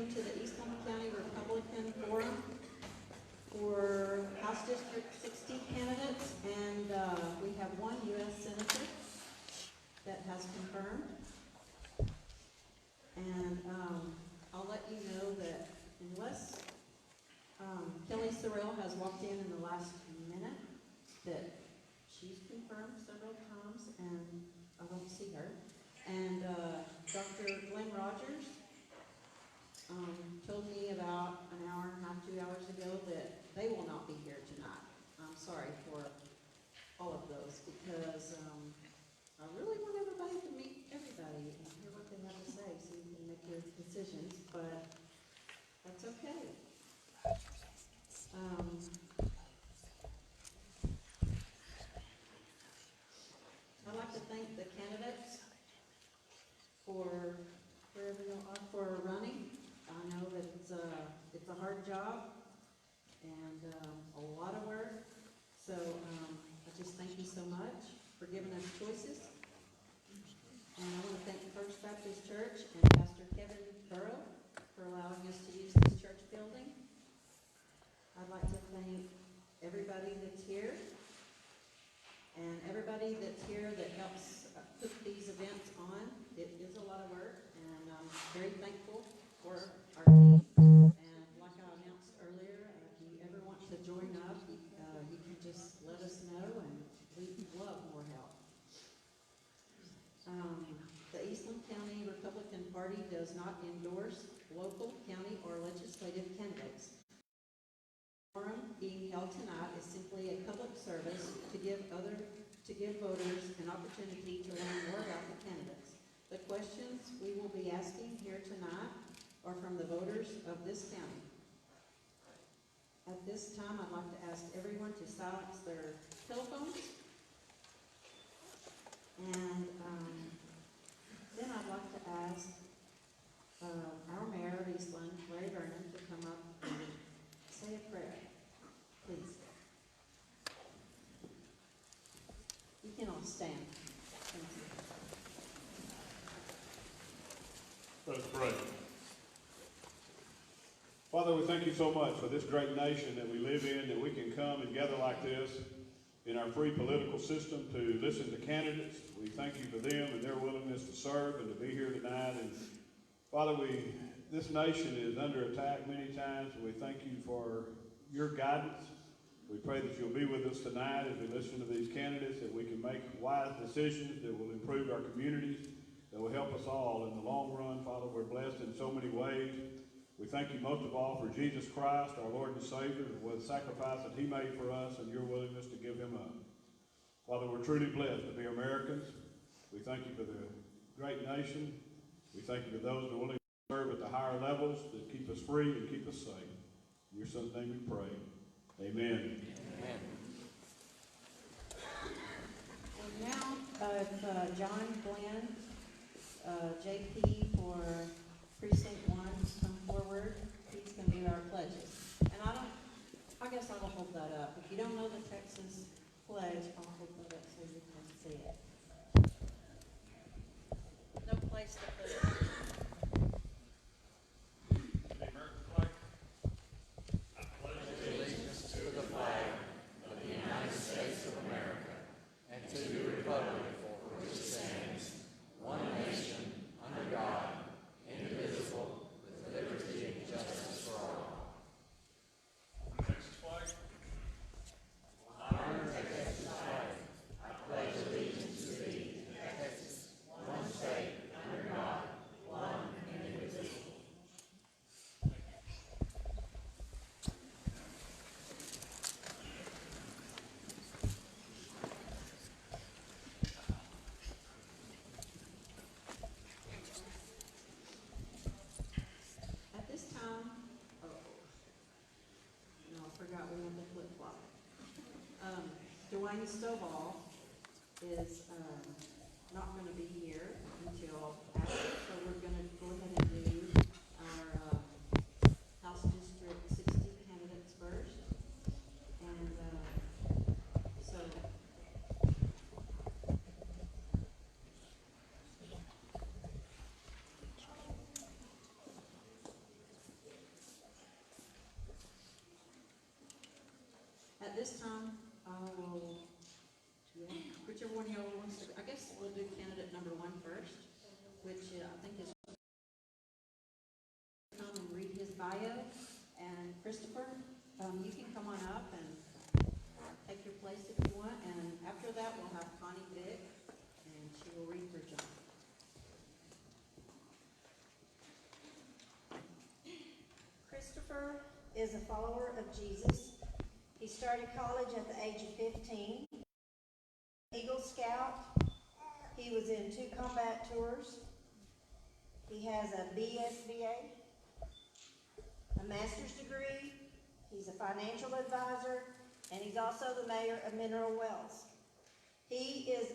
welcome to the Eastland County Republican Forum for House District 60 candidates, and we have one U.S. Senator that has confirmed. And I'll let you know that unless Kelly Sorrell has walked in the last minute, that she's confirmed several times, and I won't see her. And Dr. Glenn Rogers told me about an hour and a half, 2 hours ago that they will not be here tonight. I'm sorry for all of those, because I really want everybody to meet everybody and hear what they have to say so you can make your decisions, but that's okay. I'd like to thank the candidates for wherever you are for running. I know that it's a hard job and a lot of work. So I just thank you so much for giving us choices. And I want to thank First Baptist Church and Pastor Kevin Burrow for allowing us to use this church building. I'd like to thank everybody that's here and everybody that's here that helps put these events on. It is a lot of work, and I'm very thankful for our team. And like I announced earlier, if you ever want to join up, you can just let us know, and we'd love more help. The Eastland County Republican Party does not endorse local, county, or legislative candidates. The forum being held tonight is simply a public service to give voters an opportunity to learn more about the candidates. The questions we will be asking here tonight are from the voters of this county. At this time, I'd like to ask everyone to silence their telephones. And then I'd like to ask our mayor of Eastland, Larry Vernon, to come up and say a prayer. Please. You can all stand. Thank you. Let us pray. Father, we thank you so much for this great nation that we live in, that we can come and gather like this in our free political system to listen to candidates. We thank you for them and their willingness to serve and to be here tonight. And Father, this nation is under attack many times, and we thank you for your guidance. We pray that you'll be with us tonight as we listen to these candidates, that we can make wise decisions that will improve our communities, that will help us all in the long run. Father, we're blessed in so many ways. We thank you most of all for Jesus Christ, our Lord and Savior, with the sacrifice that he made for us and your willingness to give him up. Father, we're truly blessed to be Americans. We thank you for the great nation. We thank you for those that are willing to serve at the higher levels, that keep us free and keep us safe. In your son's name we pray. Amen. Amen. And now, John Glenn, JP for Precinct 1, come forward. Please can do our pledges. And I guess I will hold that up. If you don't know the Texas pledge, I'll hold that up so you can see it. No place to put it. Dwayne Stovall is not going to be here until after, so we're going to go ahead and do our House District 60 candidates first. And so this time, I will, whichever one y'all wants to, I guess we'll do candidate number 1 first, which I think is come and read his bio. And Christopher, you can come on up and take your place if you want. And after that, we'll have Connie Vick, and she will read for John. Christopher is a follower of Jesus. He started college at the age of 15. Eagle Scout. He was in 2 combat tours. He has a BSBA, a master's degree. He's a financial advisor, and he's also the mayor of Mineral Wells. He is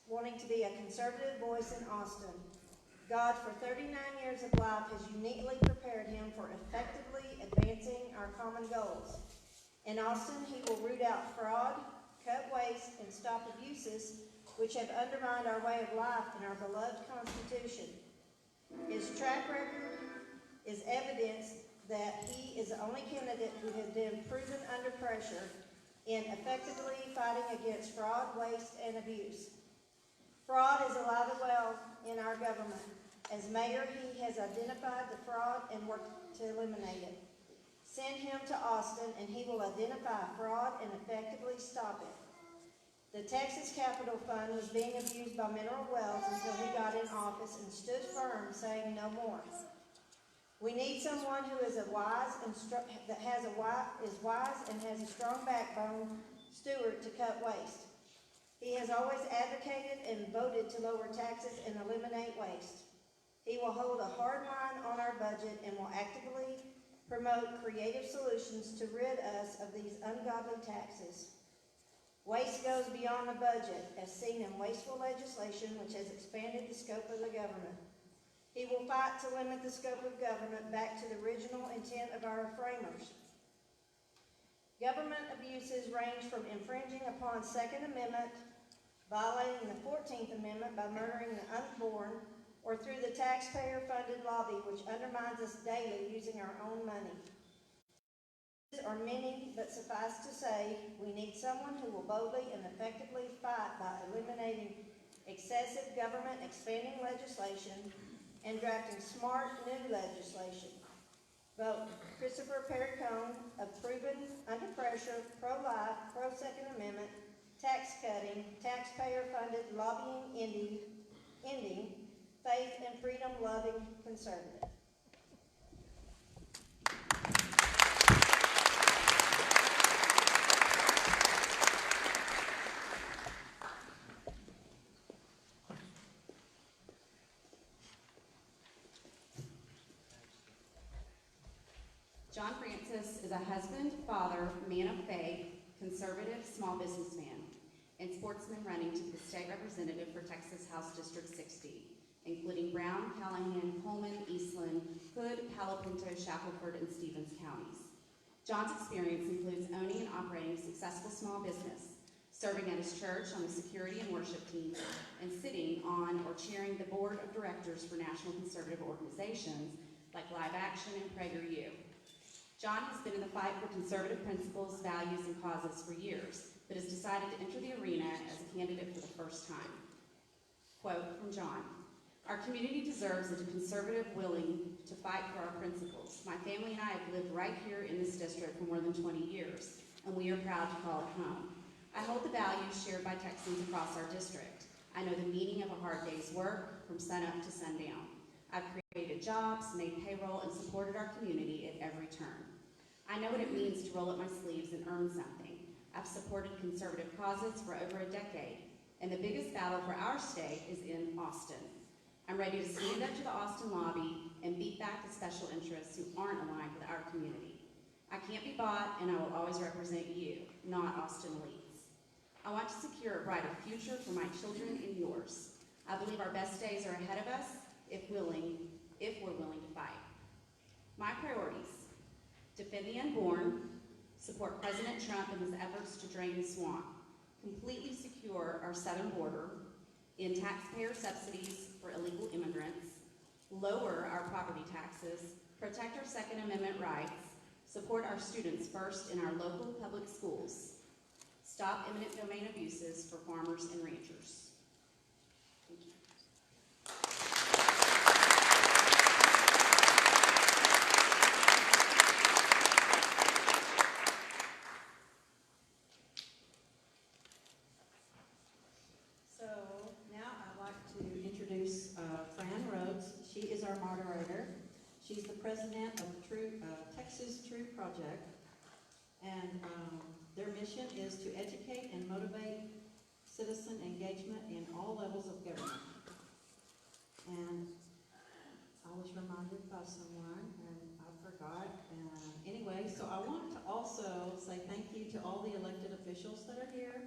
wanting to be a conservative voice in Austin. God, for 39 years of life, has uniquely prepared him for effectively advancing our common goals. In Austin, he will root out fraud, cut waste, and stop abuses which have undermined our way of life and our beloved Constitution. His track record is evidence that he is the only candidate who has been proven under pressure in effectively fighting against fraud, waste, and abuse. Fraud is alive and well in our government. As mayor, he has identified the fraud and worked to eliminate it. Send him to Austin and he will identify fraud and effectively stop it. The Texas Capital Fund was being abused by Mineral Wells until he got in office and stood firm, saying no more. We need someone who is wise and has a strong backbone steward to cut waste. He has always advocated and voted to lower taxes and eliminate waste. He will hold a hard line on our budget and will actively promote creative solutions to rid us of these ungodly taxes. Waste goes beyond the budget, as seen in wasteful legislation which has expanded the scope of the government. He will fight to limit the scope of government back to the original intent of our framers. Government abuses range from infringing upon Second Amendment, violating the 14th Amendment by murdering the unborn, or through the taxpayer-funded lobby which undermines us daily using our own money. There are many, but suffice to say, we need someone who will boldly and effectively fight by eliminating excessive government expanding legislation and drafting smart new legislation. Vote Christopher Perricone, a proven, under pressure, pro-life, pro-Second Amendment, tax-cutting, taxpayer-funded lobbying ending, faith and freedom-loving conservative. John Francis is a husband, father, man of faith, conservative small businessman, and sportsman running to be the state representative for Texas House District 60, including Brown, Callahan, Coleman, Eastland, Hood, Palo Pinto, Shackelford, and Stevens counties. John's experience includes owning and operating a successful small business, serving at his church on the security and worship team, and sitting on or chairing the board of directors for national conservative organizations like Live Action and PragerU. John has been in the fight for conservative principles, values, and causes for years, but has decided to enter the arena as a candidate for the first time. Quote from John, "Our community deserves a conservative willing to fight for our principles. My family and I have lived right here in this district for more than 20 years, and we are proud to call it home. I hold the values shared by Texans across our district. I know the meaning of a hard day's work from sunup to sundown. I've created jobs, made payroll, and supported our community at every turn. I know what it means to roll up my sleeves and earn something. I've supported conservative causes for over a decade, and the biggest battle for our state is in Austin. I'm ready to stand up to the Austin lobby and beat back the special interests who aren't aligned with our community. I can't be bought, and I will always represent you, not Austin elites. I want to secure a brighter future for my children and yours. I believe our best days are ahead of us if we're willing to fight. My priorities: defend the unborn, support President Trump in his efforts to drain the swamp, completely secure our southern border, end taxpayer subsidies for illegal immigrants, lower our property taxes, protect our Second Amendment rights, support our students first in our local public schools, Stop eminent domain abuses for farmers and ranchers. Thank you. So now I'd like to introduce Fran Rhodes. She is our moderator. She's the president of Texas True Project, and their mission is to educate and motivate citizen engagement in all levels of government. And I was reminded by someone, and I forgot. And anyway, so I want to also say thank you to all the elected officials that are here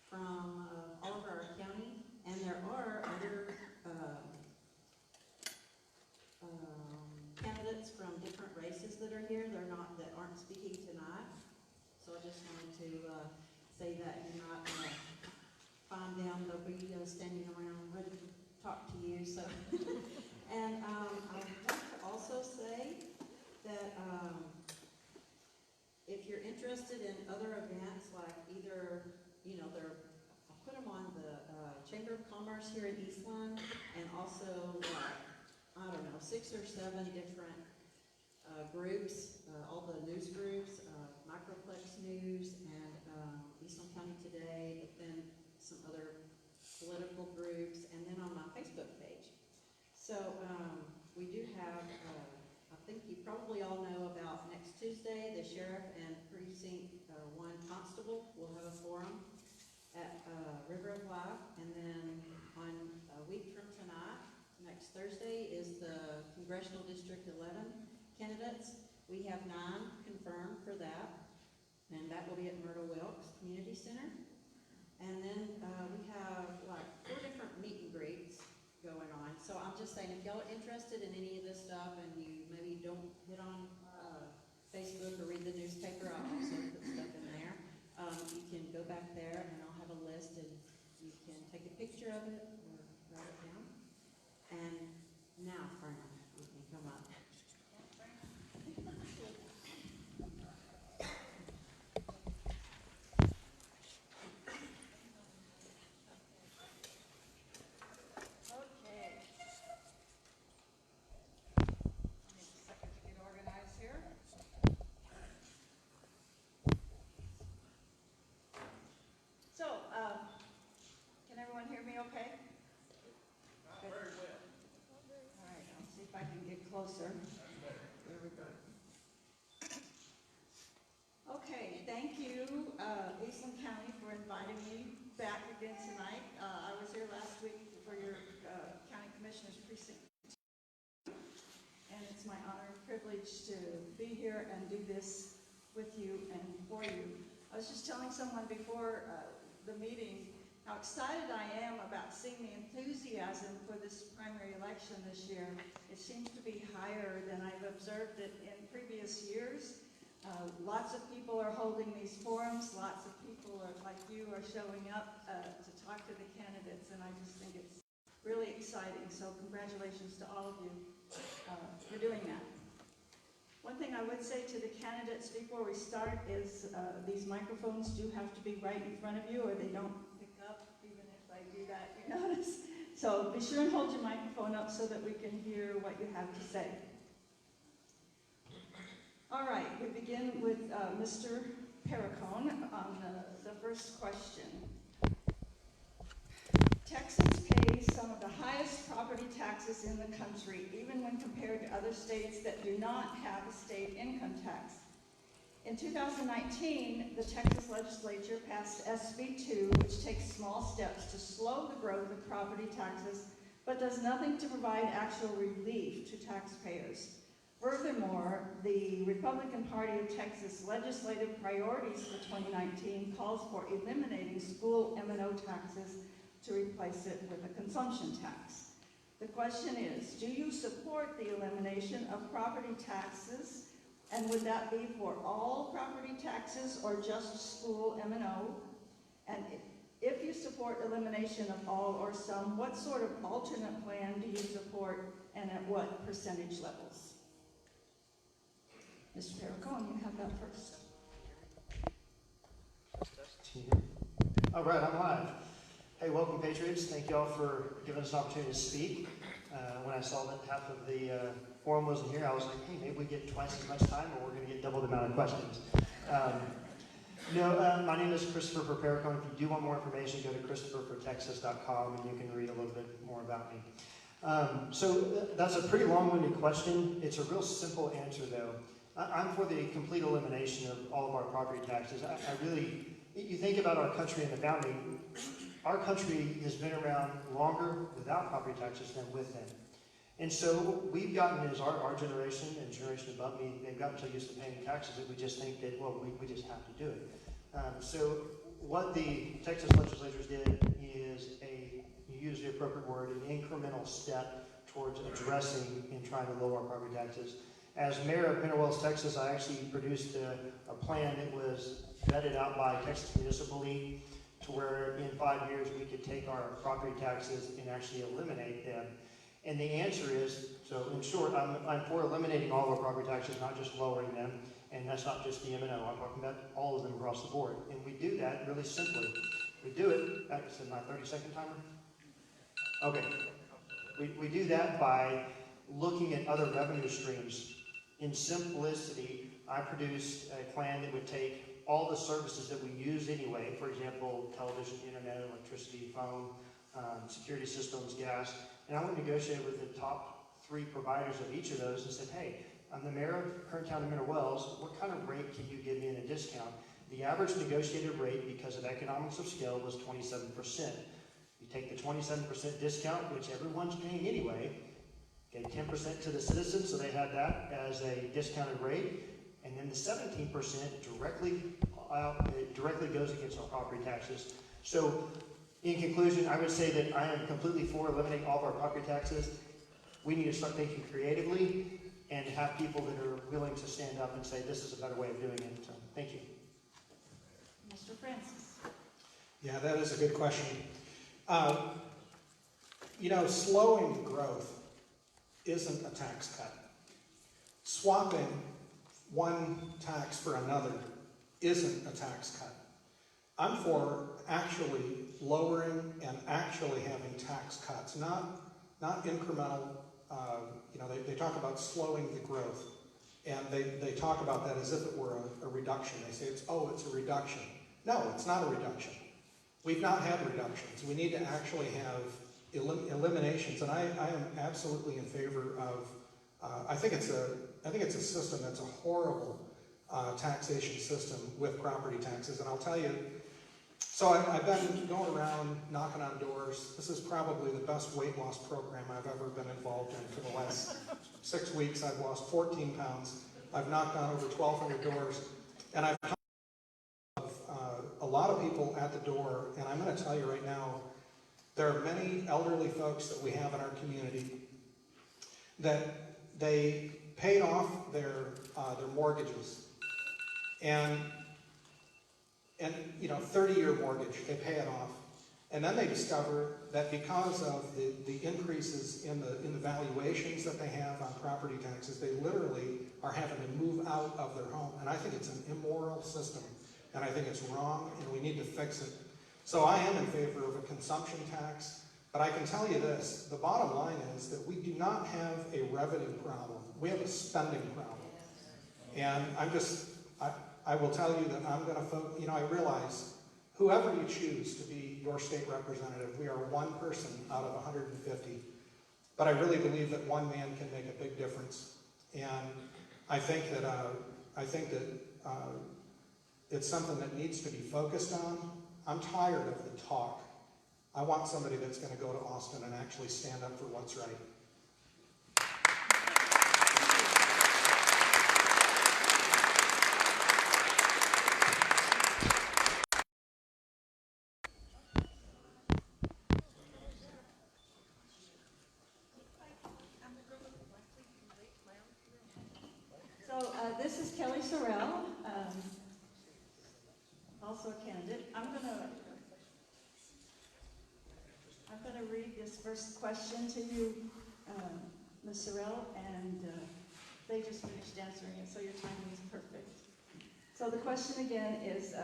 from all of our county, and there are other candidates from different races that are here. That aren't speaking tonight. So I just wanted to say that you're not find them. They'll be standing around ready to talk to you. So, and I want to also say that if you're interested in other events, like either, I'll put them on the Chamber of Commerce here in Eastland, and also, I don't know, 6 or 7 different groups, all the news groups, Microplex News and Eastland County Today, but then some other political groups, and then on my Facebook page. So we do have, I think you probably all know about next Tuesday, the sheriff and precinct 1 constable will have a forum at River of Life, and then on a week from tonight, next Thursday, is the Congressional District 11 candidates. We have 9 confirmed for that, and that will be at Myrtle Wilkes Community Center. And then we have like 4 different meet and greets going on. So I'm just saying, if y'all are interested in any of this stuff and you maybe don't get on Facebook or read the newspaper, I'll also put stuff in there. You can go back there and I'll have a list, and you can take a picture of it or write it down. And now, Fran, you can come up. Can everyone hear me okay? Not very well. All right, I'll see if I can get closer. There we go. Okay, thank you, Eastland County, for inviting me back again tonight. I was here last week for your County Commissioners Precinct, and it's my honor and privilege to be here and do this with you and for you. I was just telling someone before the meeting how excited I am about seeing the enthusiasm for this primary election this year. It seems to be higher than I've observed it in previous years. Lots of people are holding these forums. Lots of people like you are showing up to talk to the candidates, and I just think it's really exciting. So congratulations to all of you for doing that. One thing I would say to the candidates before we start is these microphones do have to be right in front of you, or they don't pick up, even if I do that, you notice. So be sure and hold your microphone up so that we can hear what you have to say. All right, we begin with Mr. Perricone on the first question. Texas pays some of the highest property taxes in the country, even when compared to other states that do not have a state income tax. In 2019, the Texas legislature passed SB 2, which takes small steps to slow the growth of property taxes, but does nothing to provide actual relief to taxpayers. Furthermore, the Republican Party of Texas legislative priorities for 2019 calls for eliminating school M&O taxes to replace it with a consumption tax. The question is, do you support the elimination of property taxes, and would that be for all property taxes or just school M&O? And if you support elimination of all or some, what sort of alternate plan do you support, and at what percentage levels? Mr. Perricone, you have that first. All right, I'm live. Hey, welcome, Patriots. Thank you all for giving us an opportunity to speak. When I saw that half of the forum wasn't here, I was like, hey, maybe we get twice as much time, or we're going to get double the amount of questions. My name is Christopher Perpericone. If you do want more information, go to ChristopherForTexas.com, and you can read a little bit more about me. So that's a pretty long-winded question. It's a real simple answer, though. I'm for the complete elimination of all of our property taxes. You think about our country and the founding, our country has been around longer without property taxes than with them. And so we've gotten, as our generation and generation above me, they've gotten so used to paying taxes that we just think that, well, we just have to do it. So what the Texas legislators did is you use the appropriate word, an incremental step towards addressing and trying to lower our property taxes. As mayor of Mineral Wells, Texas, I actually produced a plan that was vetted out by Texas Municipal League to where in 5 years we could take our property taxes and actually eliminate them. And the answer is, so in short, I'm for eliminating all of our property taxes, not just lowering them. And that's not just the M&O, I'm talking about all of them across the board. And we do that really simply. We do it, that's in my 30-second timer? Okay. We do that by looking at other revenue streams. In simplicity, I produced a plan that would take all the services that we use anyway, for example, television, internet, electricity, phone, security systems, gas, and I would negotiate with the top 3 providers of each of those and said, hey, I'm the mayor of Kern County, Mineral Wells, what kind of rate can you give me in a discount? The average negotiated rate, because of economics of scale, was 27%. You take the 27% discount, which everyone's paying anyway, gave 10% to the citizens, so they had that as a discounted rate, and then the 17% directly goes against our property taxes. So, in conclusion, I would say that I am completely for eliminating all of our property taxes. We need to start thinking creatively and have people that are willing to stand up and say this is a better way of doing it. So, thank you. Mr. Francis. Yeah, that is a good question. Slowing growth isn't a tax cut. Swapping one tax for another isn't a tax cut. I'm for actually lowering and actually having tax cuts, not incremental. They talk about slowing the growth, and they talk about that as if it were a reduction. They say it's a reduction. No, it's not a reduction. We've not had reductions. We need to actually have eliminations, and I am absolutely in favor of. I think it's a system that's a horrible taxation system with property taxes, and I'll tell you. So I've been going around knocking on doors. This is probably the best weight loss program I've ever been involved in. For the last 6 weeks, I've lost 14 pounds. I've knocked on over 1,200 doors, and I've talked to a lot of people at the door, and I'm going to tell you right now, there are many elderly folks that we have in our community that they paid off their mortgages, and 30-year mortgage, they pay it off, and then they discover that because of the increases in the valuations that they have on property taxes, they literally are having to move out of their home, and I think it's an immoral system, and I think it's wrong, and we need to fix it. So I am in favor of a consumption tax, but I can tell you this, the bottom line is that we do not have a revenue problem, we have a spending problem, and I will tell you that I'm going to, I realize whoever you choose to be your state representative, we are one person out of 150. But I really believe that one man can make a big difference. And I think that it's something that needs to be focused on. I'm tired of the talk. I want somebody that's going to go to Austin and actually stand up for what's right. This is Kelly Sorrell, also a candidate. I'm gonna read this first question to you, Ms. Sorrell, and they just finished answering it, so your timing is perfect. So the question again is,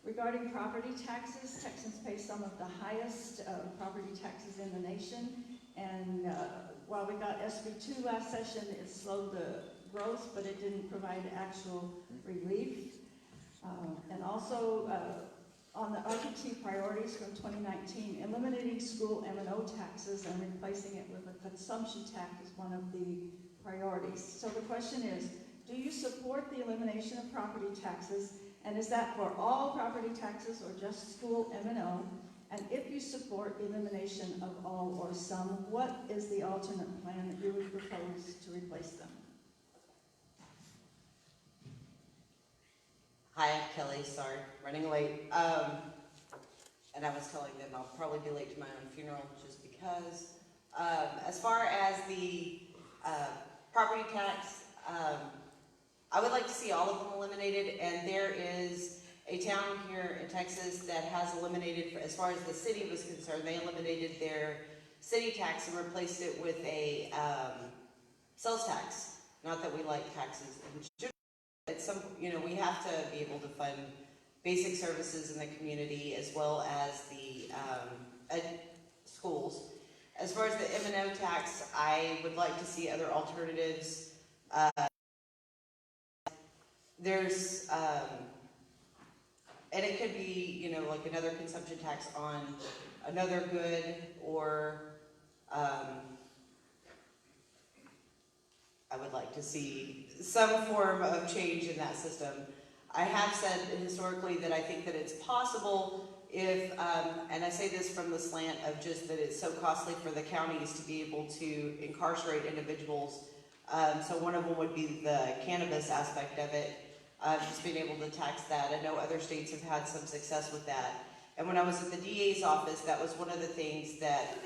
Regarding property taxes, Texans pay some of the highest property taxes in the nation. And while we got SB2 last session, it slowed the growth, but it didn't provide actual relief. And also on the RPT priorities from 2019, eliminating school M&O taxes and replacing it with a consumption tax is one of the priorities. So the question is, do you support the elimination of property taxes? And is that for all property taxes or just school M&O? And if you support elimination of all or some, what is the alternate plan that you would propose to replace them? Hi, I'm Kelly. Sorry, running late. And I was telling them I'll probably be late to my own funeral just because. As far as the property tax, I would like to see all of them eliminated, and there is a town here in Texas that has eliminated, as far as the city was concerned, they eliminated their city tax and replaced it with a sales tax. Not that we like taxes in general. It's some, we have to be able to fund basic services in the community as well as the schools. As far as the M&O tax, I would like to see other alternatives. There's, and it could be, like another consumption tax on another good, or I would like to see some form of change in that system. I have said historically that I think that it's possible if, and I say this from the slant of just that it's so costly for the counties to be able to incarcerate individuals. So one of them would be the cannabis aspect of it, just being able to tax that. I know other states have had some success with that. And when I was at the DA's office, that was one of the things that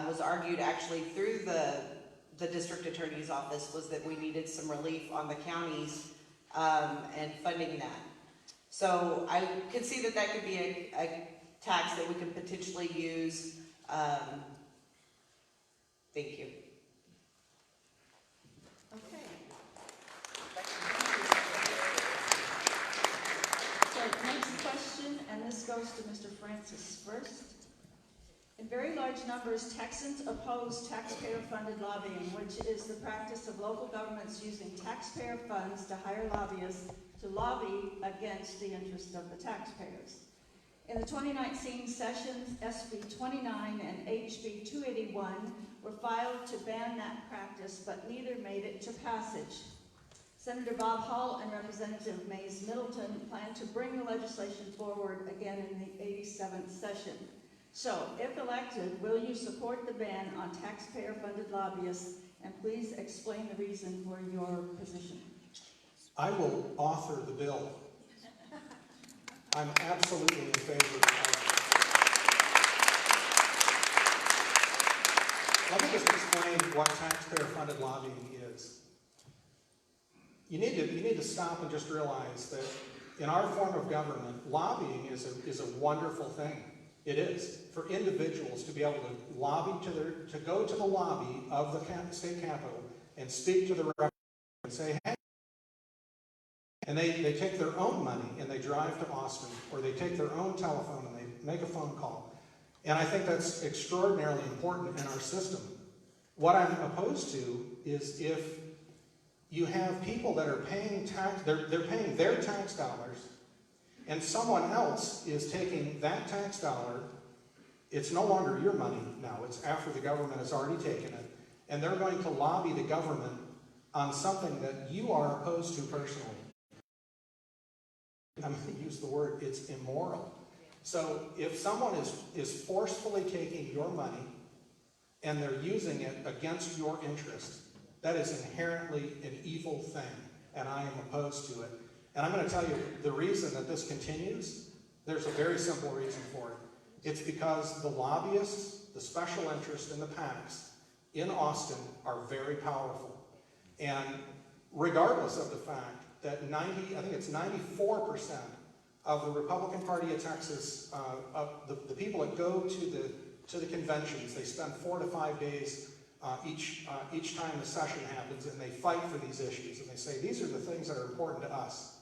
was argued actually through the district attorney's office, was that we needed some relief on the counties and funding that. So I could see that that could be a tax that we could potentially use. Thank you. Okay. So next question, and this goes to Mr. Francis first. In very large numbers, Texans oppose taxpayer-funded lobbying, which is the practice of local governments using taxpayer funds to hire lobbyists to lobby against the interest of the taxpayers. In the 2019 sessions, SB 29 and HB 281 were filed to ban that practice, but neither made it to passage. Senator Bob Hall and Representative Mays Middleton plan to bring the legislation forward again in the 87th session. So, if elected, will you support the ban on taxpayer-funded lobbyists, and please explain the reason for your position? I will author the bill. I'm absolutely in favor of it. Let me just explain what taxpayer-funded lobbying is. You need to stop and just realize that in our form of government, lobbying is a wonderful thing. It is, for individuals to be able to lobby to go to the lobby of the state capitol and speak to the representative and say, hey, and they take their own money and they drive to Austin, or they take their own telephone and they make a phone call. And I think that's extraordinarily important in our system. What I'm opposed to is if you have people that are paying tax, they're paying their tax dollars, and someone else is taking that tax dollar. It's no longer your money now. It's after the government has already taken it. And they're going to lobby the government on something that you are opposed to personally. I'm going to use the word, it's immoral. So if someone is forcefully taking your money and they're using it against your interest, that is inherently an evil thing, and I am opposed to it. And I'm going to tell you the reason that this continues. There's a very simple reason for it. It's because the lobbyists, the special interests, and the PACs in Austin are very powerful. And regardless of the fact that I think it's 94% of the Republican Party of Texas, the people that go to the conventions, they spend 4 to 5 days each time the session happens, and they fight for these issues, and they say, these are the things that are important to us.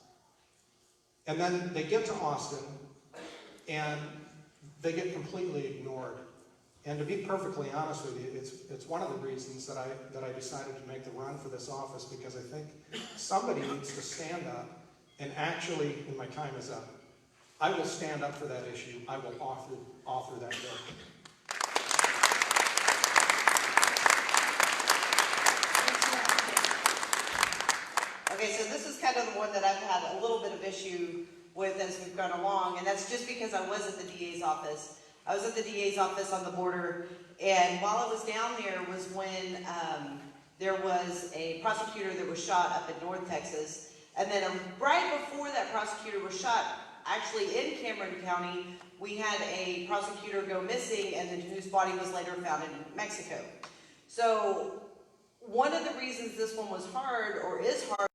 And then they get to Austin, and they get completely ignored. And to be perfectly honest with you, it's one of the reasons that I decided to make the run for this office, because I think somebody needs to stand up and actually, and my time is up, I will stand up for that issue. I will offer that bill. Okay, so this is kind of the one that I've had a little bit of issue with as we've gone along, and that's just because I was at the DA's office. I was at the DA's office on the border, and while I was down there was when there was a prosecutor that was shot up in North Texas, and then right before that prosecutor was shot, actually in Cameron County, we had a prosecutor go missing, and then whose body was later found in Mexico. So one of the reasons this one was hard, or is hard,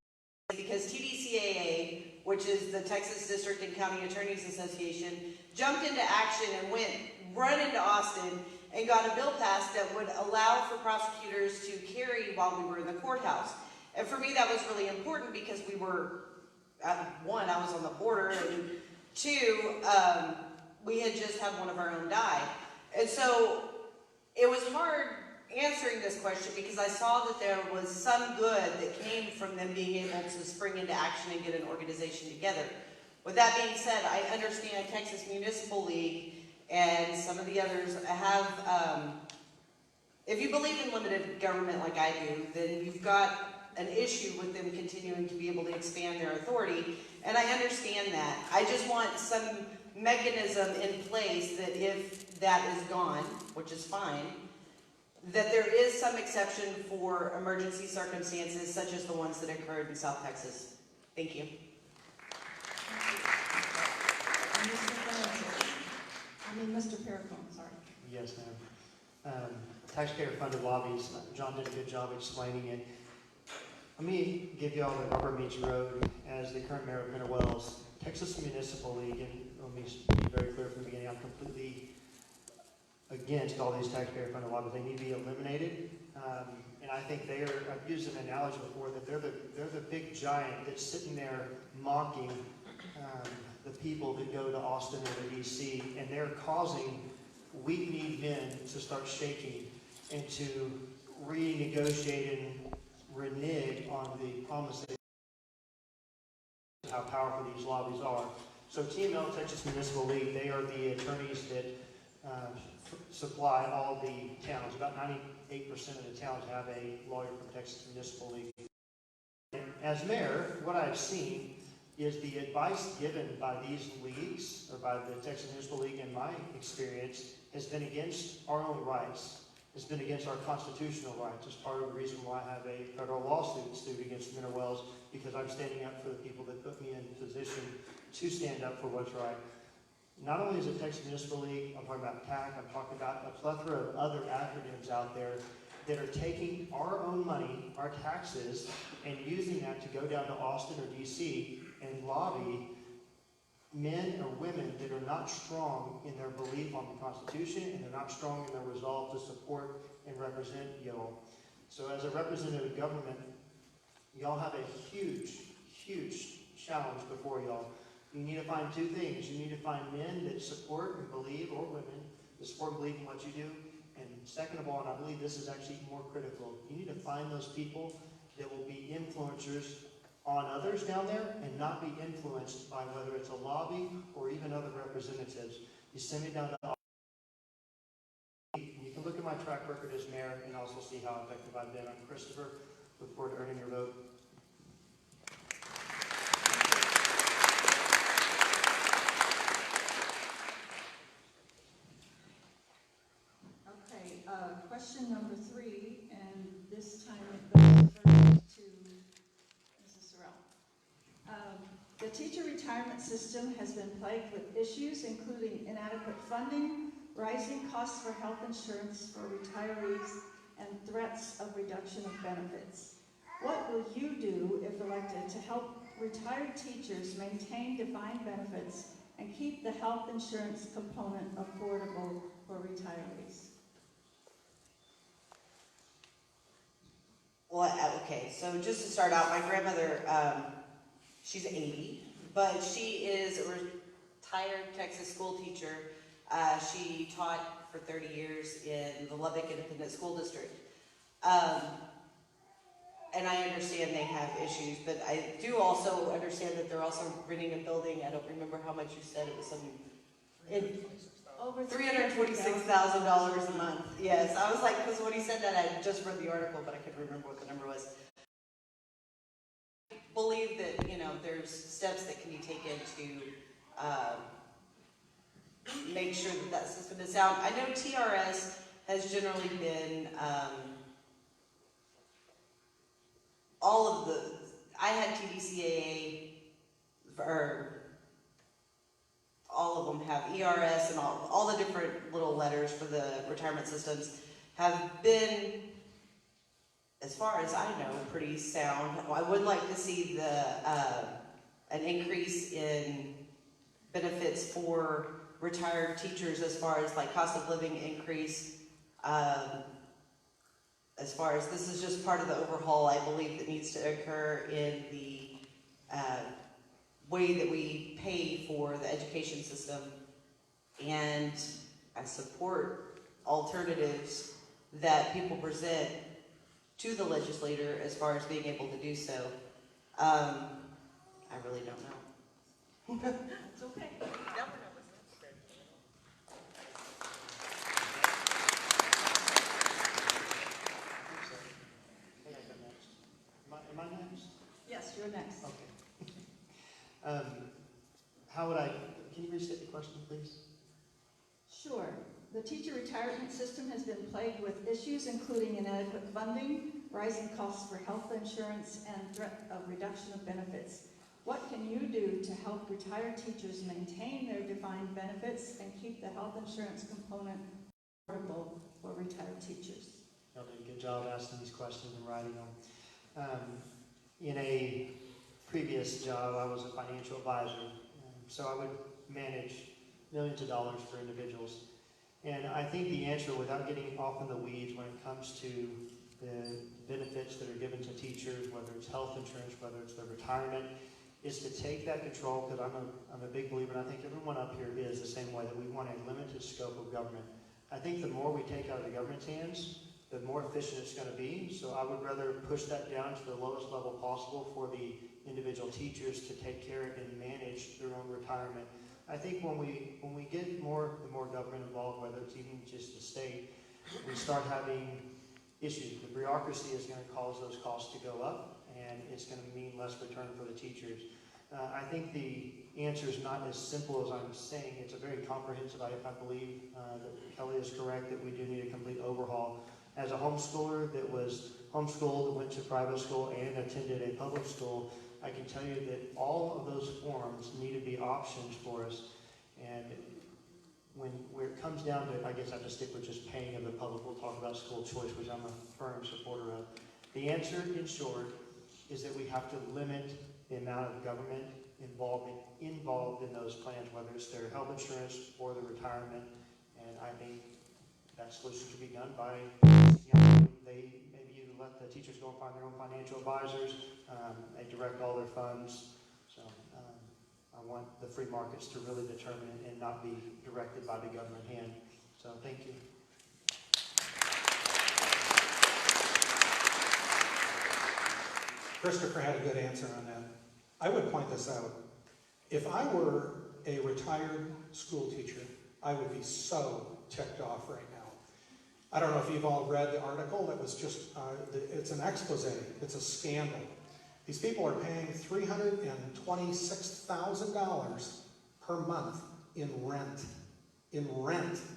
is because TDCAA, which is the Texas District and County Attorneys Association, jumped into action and run into Austin and got a bill passed that would allow for prosecutors to carry while we were in the courthouse. And for me, that was really important because we were, one, I was on the border, and two, we had just had one of our own die. And so it was hard answering this question because I saw that there was some good that came from them being able to spring into action and get an organization together. With that being said, I understand Texas Municipal League and some of the others have, if you believe in limited government like I do, then you've got an issue with them continuing to be able to expand their authority, and I understand that. I just want some mechanism in place that if that is gone, which is fine, that there is some exception for emergency circumstances such as the ones that occurred in South Texas. Thank you. Mr. Pericone, sorry. Yes, ma'am. Taxpayer-funded lobbies, John did a good job explaining it. Let me give you all the rubber meets road as the current mayor of Mineral Wells. Texas Municipal League, and let me be very clear from the beginning, I'm completely against all these taxpayer-funded lobbies. They need to be eliminated. And I think I've used an analogy before, that they're the big giant that's sitting there mocking the people that go to Austin or to DC, and they're causing weak-kneed men to start shaking and to renegotiate and renege on the promise that how powerful these lobbies are. So TML, Texas Municipal League, they are the attorneys that supply all the towns. About 98% of the towns have a lawyer from Texas Municipal League. And as mayor, what I've seen is the advice given by these leagues, or by the Texas Municipal League in my experience, has been against our own rights. It's been against our constitutional rights. It's part of the reason why I have a federal lawsuit sued against Mineral Wells, because I'm standing up for the people that put me in position to stand up for what's right. Not only is it Texas Municipal League, I'm talking about TAC, I'm talking about a plethora of other acronyms out there that are taking our own money, our taxes, and using that to go down to Austin or DC and lobby men or women that are not strong in their belief on the Constitution, and they're not strong in their resolve to support and represent y'all. So as a representative government, y'all have a huge, huge challenge before y'all. You need to find two things. You need to find men that support and believe, or women that support and believe in what you do. And second of all, and I believe this is actually more critical, you need to find those people that will be influencers on others down there and not be influenced by whether it's a lobby or even other representatives. You send me down to you can look at my track record as mayor and also see how effective I've been. I'm Christopher. Look forward to earning your vote. Okay, question number 3, and this time it goes first to Mrs. Sorrell. The teacher retirement system has been plagued with issues, including inadequate funding, rising costs for health insurance for retirees, and threats of reduction of benefits. What will you do, if elected, to help retired teachers maintain defined benefits and keep the health insurance component affordable for retirees? Well, okay, so just to start out, my grandmother, she's 80, but she is a retired Texas school teacher. She taught for 30 years in the Lubbock Independent School District. And I understand they have issues, but I do also understand that they're also renting a building. I don't remember how much you said. It was Over $326,000 a month. Yes, I was like, because when he said that, I just read the article, but I couldn't remember what the number was. I believe that, you know, there's steps that can be taken to make sure that that system is sound. I know TRS has generally been all of the, I had TDCAA, or all of them have ERS, and all the different little letters for the retirement systems have been, as far as I know, pretty sound. I would like to see an increase in benefits for retired teachers, as far as like cost of living increase. As far as this is just part of the overhaul, I believe, that needs to occur in the way that we pay for the education system. And I support alternatives that people present to the legislator as far as being able to do so. I really don't know. It's okay. Am I next? Yes, you're next. Okay. Can you restate the question, please? Sure. The teacher retirement system has been plagued with issues including inadequate funding, rising costs for health insurance, and threat of reduction of benefits. What can you do to help retired teachers maintain their defined benefits and keep the health insurance component affordable for retired teachers? Y'all did a good job asking these questions and writing them. In a previous job, I was a financial advisor, so I would manage millions of dollars for individuals. And I think the answer, without getting off in the weeds when it comes to the benefits that are given to teachers, whether it's health insurance, whether it's their retirement, is to take that control, because I'm a big believer, and I think everyone up here is the same way, that we want a limited scope of government. I think the more we take out of the government's hands, the more efficient it's going to be. So I would rather push that down to the lowest level possible for the individual teachers to take care of and manage their own retirement. I think when we get the more government involved, whether it's even just the state, we start having issues. The bureaucracy is going to cause those costs to go up, and it's going to mean less return for the teachers. I think the answer is not as simple as I'm saying. It's a very comprehensive. I believe that Kelly is correct that we do need a complete overhaul. As a homeschooler that was homeschooled, went to private school, and attended a public school, I can tell you that all of those forms need to be options for us. And where it comes down to it, I guess I have to stick with just paying of the public. We'll talk about school choice, which I'm a firm supporter of. The answer, in short, is that we have to limit the amount of government involved in those plans, whether it's their health insurance or the retirement. And I think that solution should be done by, maybe you let the teachers go and find their own financial advisors. They direct all their funds. So I want the free markets to really determine it and not be directed by the government hand. So thank you. Christopher had a good answer on that. I would point this out. If I were a retired school teacher, I would be so ticked off right now. I don't know if you've all read the article that was just, it's an expose, it's a scandal. These people are paying $326,000 per month in rent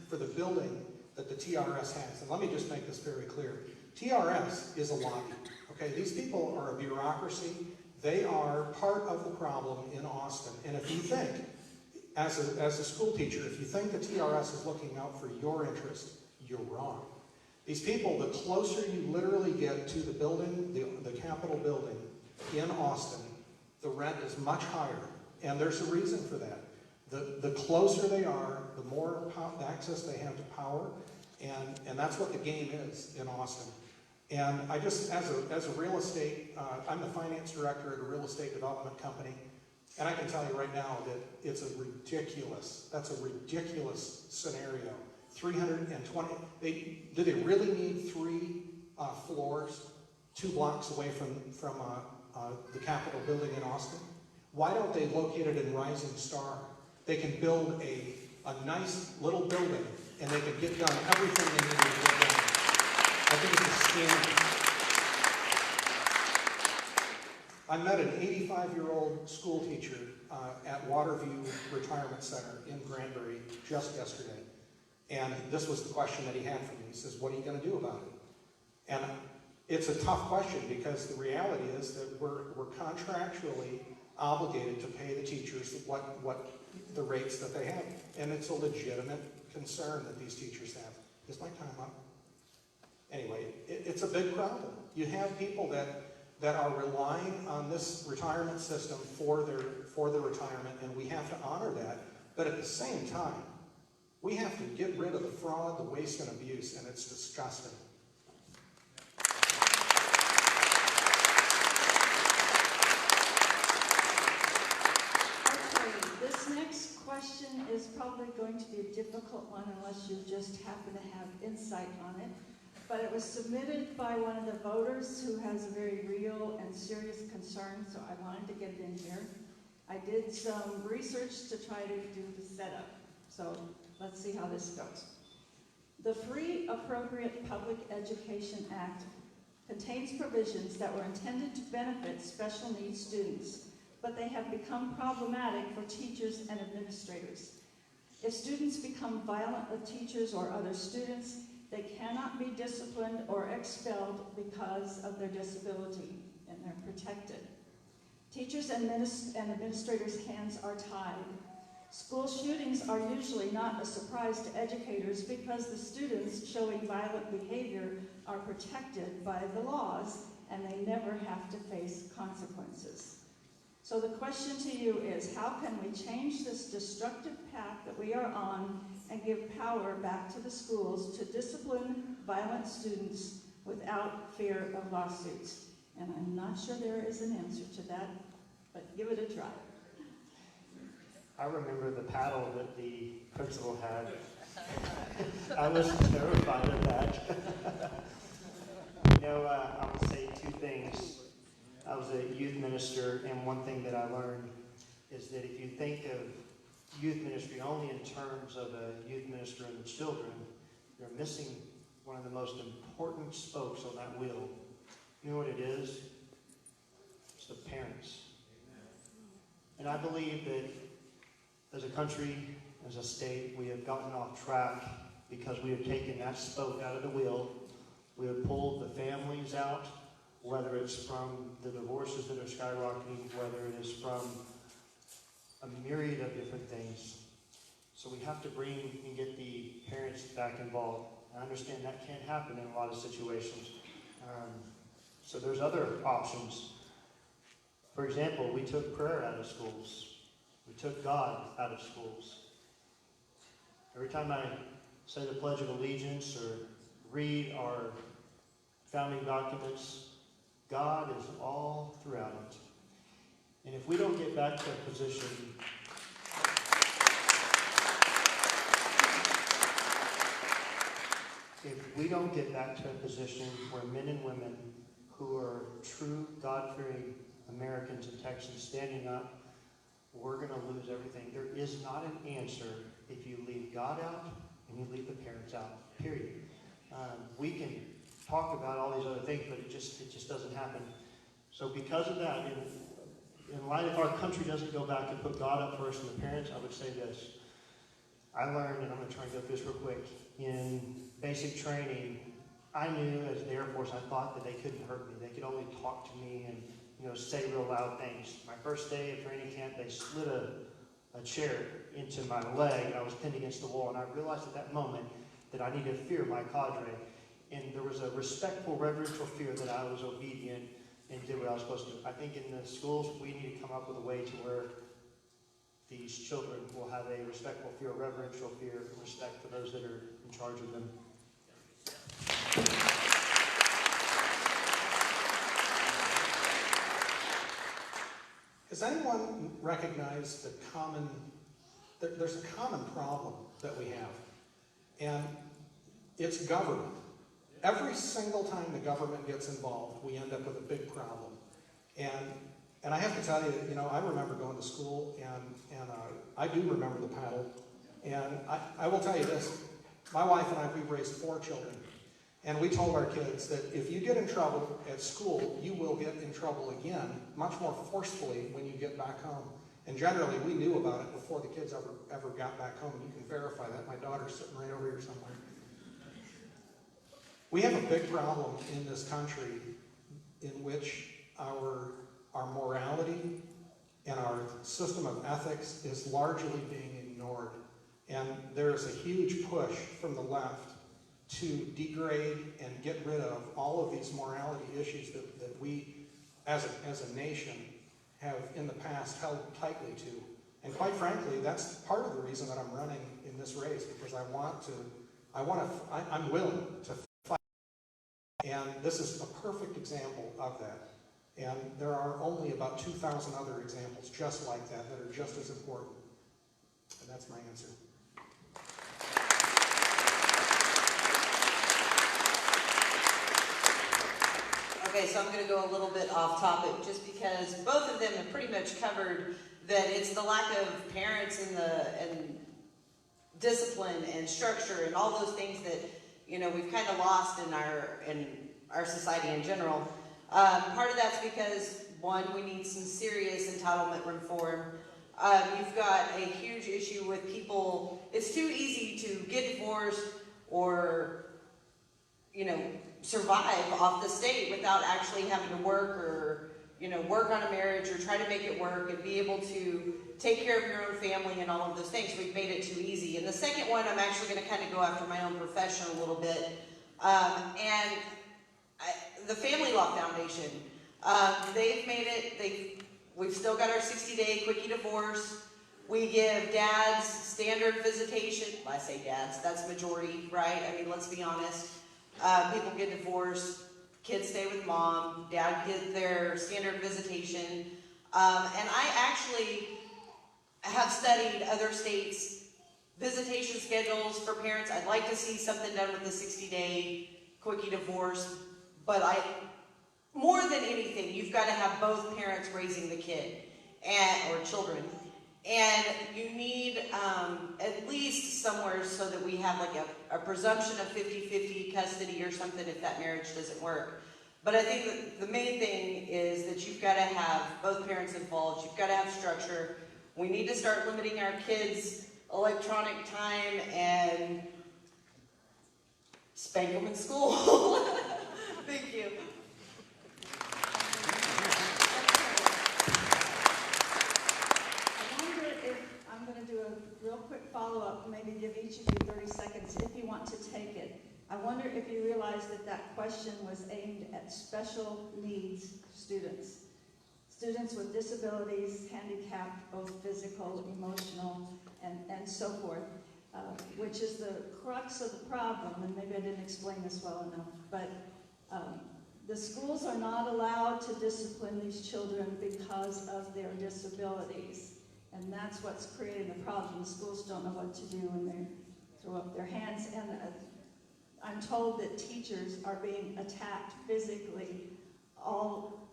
for the building that the TRS has. And let me just make this very clear. TRS is a lobby, okay? These people are a bureaucracy. They are part of the problem in Austin. And if you think, as a school teacher, if you think the TRS is looking out for your interest, you're wrong. These people, the closer you literally get to the building, the Capitol building in Austin, the rent is much higher. And there's a reason for that. The closer they are, the more access they have to power. And that's what the game is in Austin. And I just, as a real estate, I'm the finance director at a real estate development company. And I can tell you right now that that's a ridiculous scenario. 320, do they really need 3 floors 2 blocks away from the Capitol building in Austin? Why don't they locate it in Rising Star? They can build a nice little building and they can get done everything they need to get done. I think it's a scam. I met an 85-year-old school teacher at Waterview Retirement Center in Granbury just yesterday. And this was the question that he had for me. He says, what are you going to do about it? And it's a tough question because the reality is that we're contractually obligated to pay the teachers what the rates that they have. And it's a legitimate concern that these teachers have. Is my time up? Anyway, it's a big problem. You have people that are relying on this retirement system for their retirement, and we have to honor that. But at the same time, we have to get rid of the fraud, the waste, and abuse, and it's disgusting. Okay, this next question is probably going to be a difficult one unless you just happen to have insight on it. But it was submitted by one of the voters who has a very real and serious concern, so I wanted to get it in here. I did some research to try to do the setup, so let's see how this goes. The Free Appropriate Public Education Act contains provisions that were intended to benefit special needs students, but they have become problematic for teachers and administrators. If students become violent with teachers or other students, they cannot be disciplined or expelled because of their disability, and they're protected. Teachers and administrators' hands are tied. School shootings are usually not a surprise to educators because the students showing violent behavior are protected by the laws and they never have to face consequences. So the question to you is, how can we change this destructive path that we are on and give power back to the schools to discipline violent students without fear of lawsuits? And I'm not sure there is an answer to that, but give it a try. I remember the paddle that the principal had. I was terrified of that. I will say 2 things. I was a youth minister, and one thing that I learned is that if you think of youth ministry only in terms of a youth minister and the children, you're missing one of the most important spokes on that wheel. You know what it is? It's the parents. And I believe that as a country, as a state, we have gotten off track because we have taken that spoke out of the wheel. We have pulled the families out, whether it's from the divorces that are skyrocketing, whether it is from a myriad of different things. So we have to bring and get the parents back involved. I understand that can't happen in a lot of situations. So there's other options. For example, we took prayer out of schools. We took God out of schools. Every time I say the Pledge of Allegiance or read our founding documents, God is all throughout it. And if we don't get back to a position where men and women who are true God-fearing Americans and Texans standing up, we're going to lose everything. There is not an answer if you leave God out and you leave the parents out, period. We can talk about all these other things, but it just doesn't happen. So because of that, in light of our country doesn't go back and put God up first and the parents, I would say this. I learned, and I'm going to try and go through this real quick, in basic training, I knew as the Air Force, I thought that they couldn't hurt me. They could only talk to me and say real loud things. My first day of training camp, they slid a chair into my leg. I was pinned against the wall, and I realized at that moment that I needed to fear my cadre. And there was a respectful, reverential fear that I was obedient and did what I was supposed to do. I think in the schools, we need to come up with a way to where these children will have a respectful fear, reverential fear, and respect for those that are in charge of them. Has anyone recognize there's a common problem that we have, and it's government. Every single time the government gets involved, we end up with a big problem. And I have to tell you, I remember going to school, and I do remember the paddle. And I will tell you this, my wife and I, we've raised 4 children. And we told our kids that if you get in trouble at school, you will get in trouble again, much more forcefully when you get back home. And generally, we knew about it before the kids ever got back home. You can verify that. My daughter's sitting right over here somewhere. We have a big problem in this country in which our morality and our system of ethics is largely being ignored. And there's a huge push from the left to degrade and get rid of all of these morality issues that we, as a nation, have in the past held tightly to. And quite frankly, that's part of the reason that I'm running in this race, because I'm willing to fight. And this is a perfect example of that. And there are only about 2,000 other examples just like that are just as important. And that's my answer. Okay, so I'm going to go a little bit off topic just because both of them have pretty much covered that it's the lack of parents and discipline and structure and all those things that we've kind of lost in our society in general. Part of that's because, one, we need some serious entitlement reform. You've got a huge issue with people. It's too easy to get divorced or survive off the state without actually having to work or work on a marriage or try to make it work and be able to take care of your own family and all of those things. We've made it too easy. And the second one, I'm actually going to kind of go after my own profession a little bit. The Family Law Foundation, they've made it. We've still got our 60-day quickie divorce. We give dads standard visitation. I say dads, that's majority, right? I mean, let's be honest. People get divorced, kids stay with mom, dad gets their standard visitation. And I actually have studied other states' visitation schedules for parents. I'd like to see something done with the 60-day quickie divorce, but more than anything, you've got to have both parents raising the kid or children. And you need at least somewhere so that we have like a presumption of 50-50 custody or something if that marriage doesn't work. But I think that the main thing is that you've got to have both parents involved. You've got to have structure. We need to start limiting our kids' electronic time and spank them in school. Thank you. I'm going to do a real quick follow-up, maybe give each of you 30 seconds if you want to take it. I wonder if you realize that question was aimed at special needs students. Students with disabilities, handicapped, both physical, emotional, and so forth, which is the crux of the problem, and maybe I didn't explain this well enough, but the schools are not allowed to discipline these children because of their disabilities. And that's what's creating the problem. The schools don't know what to do when they throw up their hands. And I'm told that teachers are being attacked physically all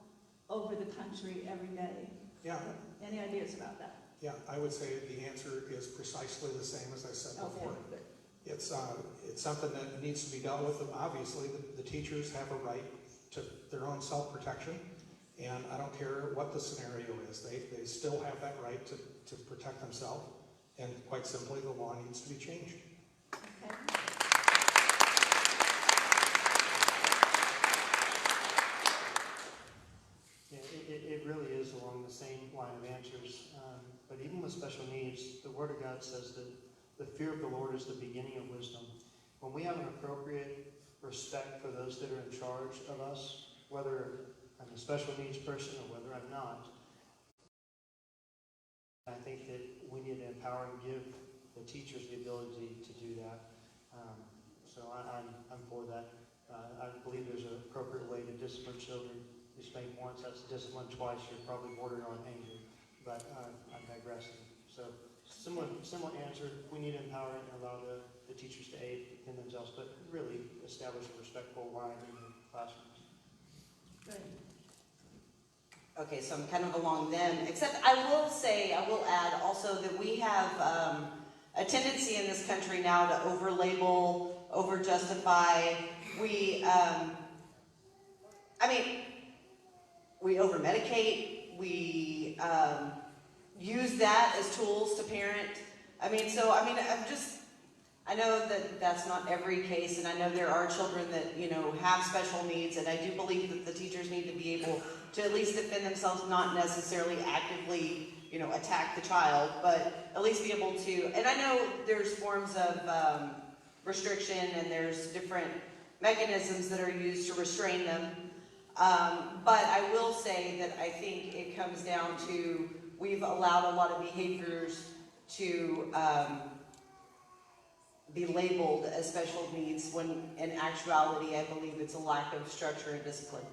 over the country every day. Yeah. Any ideas about that? Yeah, I would say the answer is precisely the same as I said before. Okay. It's something that needs to be dealt with. Obviously, the teachers have a right to their own self-protection, and I don't care what the scenario is. They still have that right to protect themselves, and quite simply, the law needs to be changed. Okay. Yeah, it really is along the same line of answers. But even with special needs, the Word of God says that the fear of the Lord is the beginning of wisdom. When we have an appropriate respect for those that are in charge of us, whether I'm a special needs person or whether I'm not, I think that we need to empower and give the teachers the ability to do that. So I'm for that. I believe there's an appropriate way to discipline children. You spank once, that's discipline twice, you're probably bordering on anger. but I'm digressing. So similar answer. We need to empower and allow the teachers to aid in themselves, but really establish a respectful line in the classrooms. Good. Okay, so I'm kind of along them, except I will add also that we have a tendency in this country now to over-label, over-justify. We over-medicate, we use that as tools to parent. I know that that's not every case, and I know there are children that, have special needs, and I do believe that the teachers need to be able to at least defend themselves, not necessarily actively, attack the child, but at least be able to, and I know there's forms of restriction and there's different mechanisms that are used to restrain them, but I will say that I think it comes down to we've allowed a lot of behaviors to be labeled as special needs when in actuality I believe it's a lack of structure and discipline.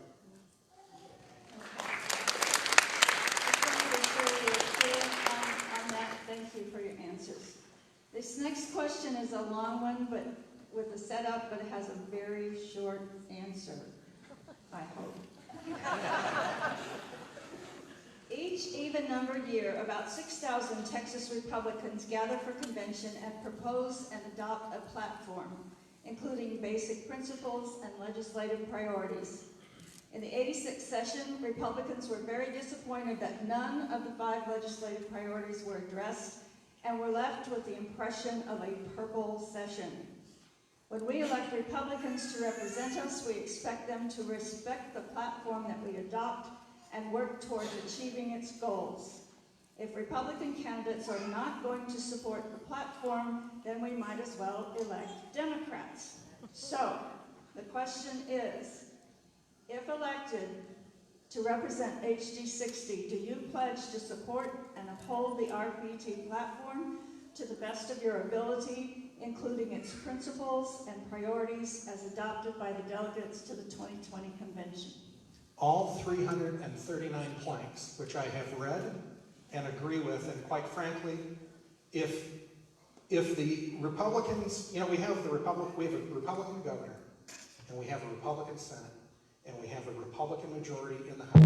Thank you for your answers. This next question is a long one, but with a setup, but it has a very short answer, I hope. Each even-numbered year, about 6,000 Texas Republicans gather for convention and propose and adopt a platform, including basic principles and legislative priorities. In the 86th session, Republicans were very disappointed that none of the 5 legislative priorities were addressed and were left with the impression of a purple session. When we elect Republicans to represent us, we expect them to respect the platform that we adopt and work towards achieving its goals. If Republican candidates are not going to support the platform, then we might as well elect Democrats. So, the question is, if elected to represent HD 60, do you pledge to support and uphold the RPT platform to the best of your ability, including its principles and priorities as adopted by the delegates to the 2020 convention? All 339 planks, which I have read and agree with, and quite frankly, if the Republicans, we have a Republican governor, and we have a Republican Senate, and we have a Republican majority in the House.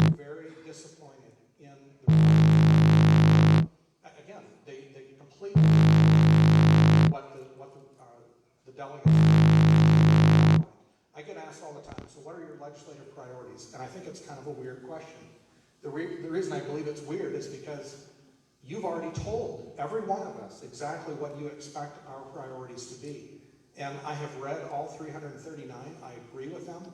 I'm very disappointed in the Republicans. Again, they completely what the delegates. I get asked all the time, so what are your legislative priorities? And I think it's kind of a weird question. The reason I believe it's weird is because you've already told every one of us exactly what you expect our priorities to be. And I have read all 339. I agree with them.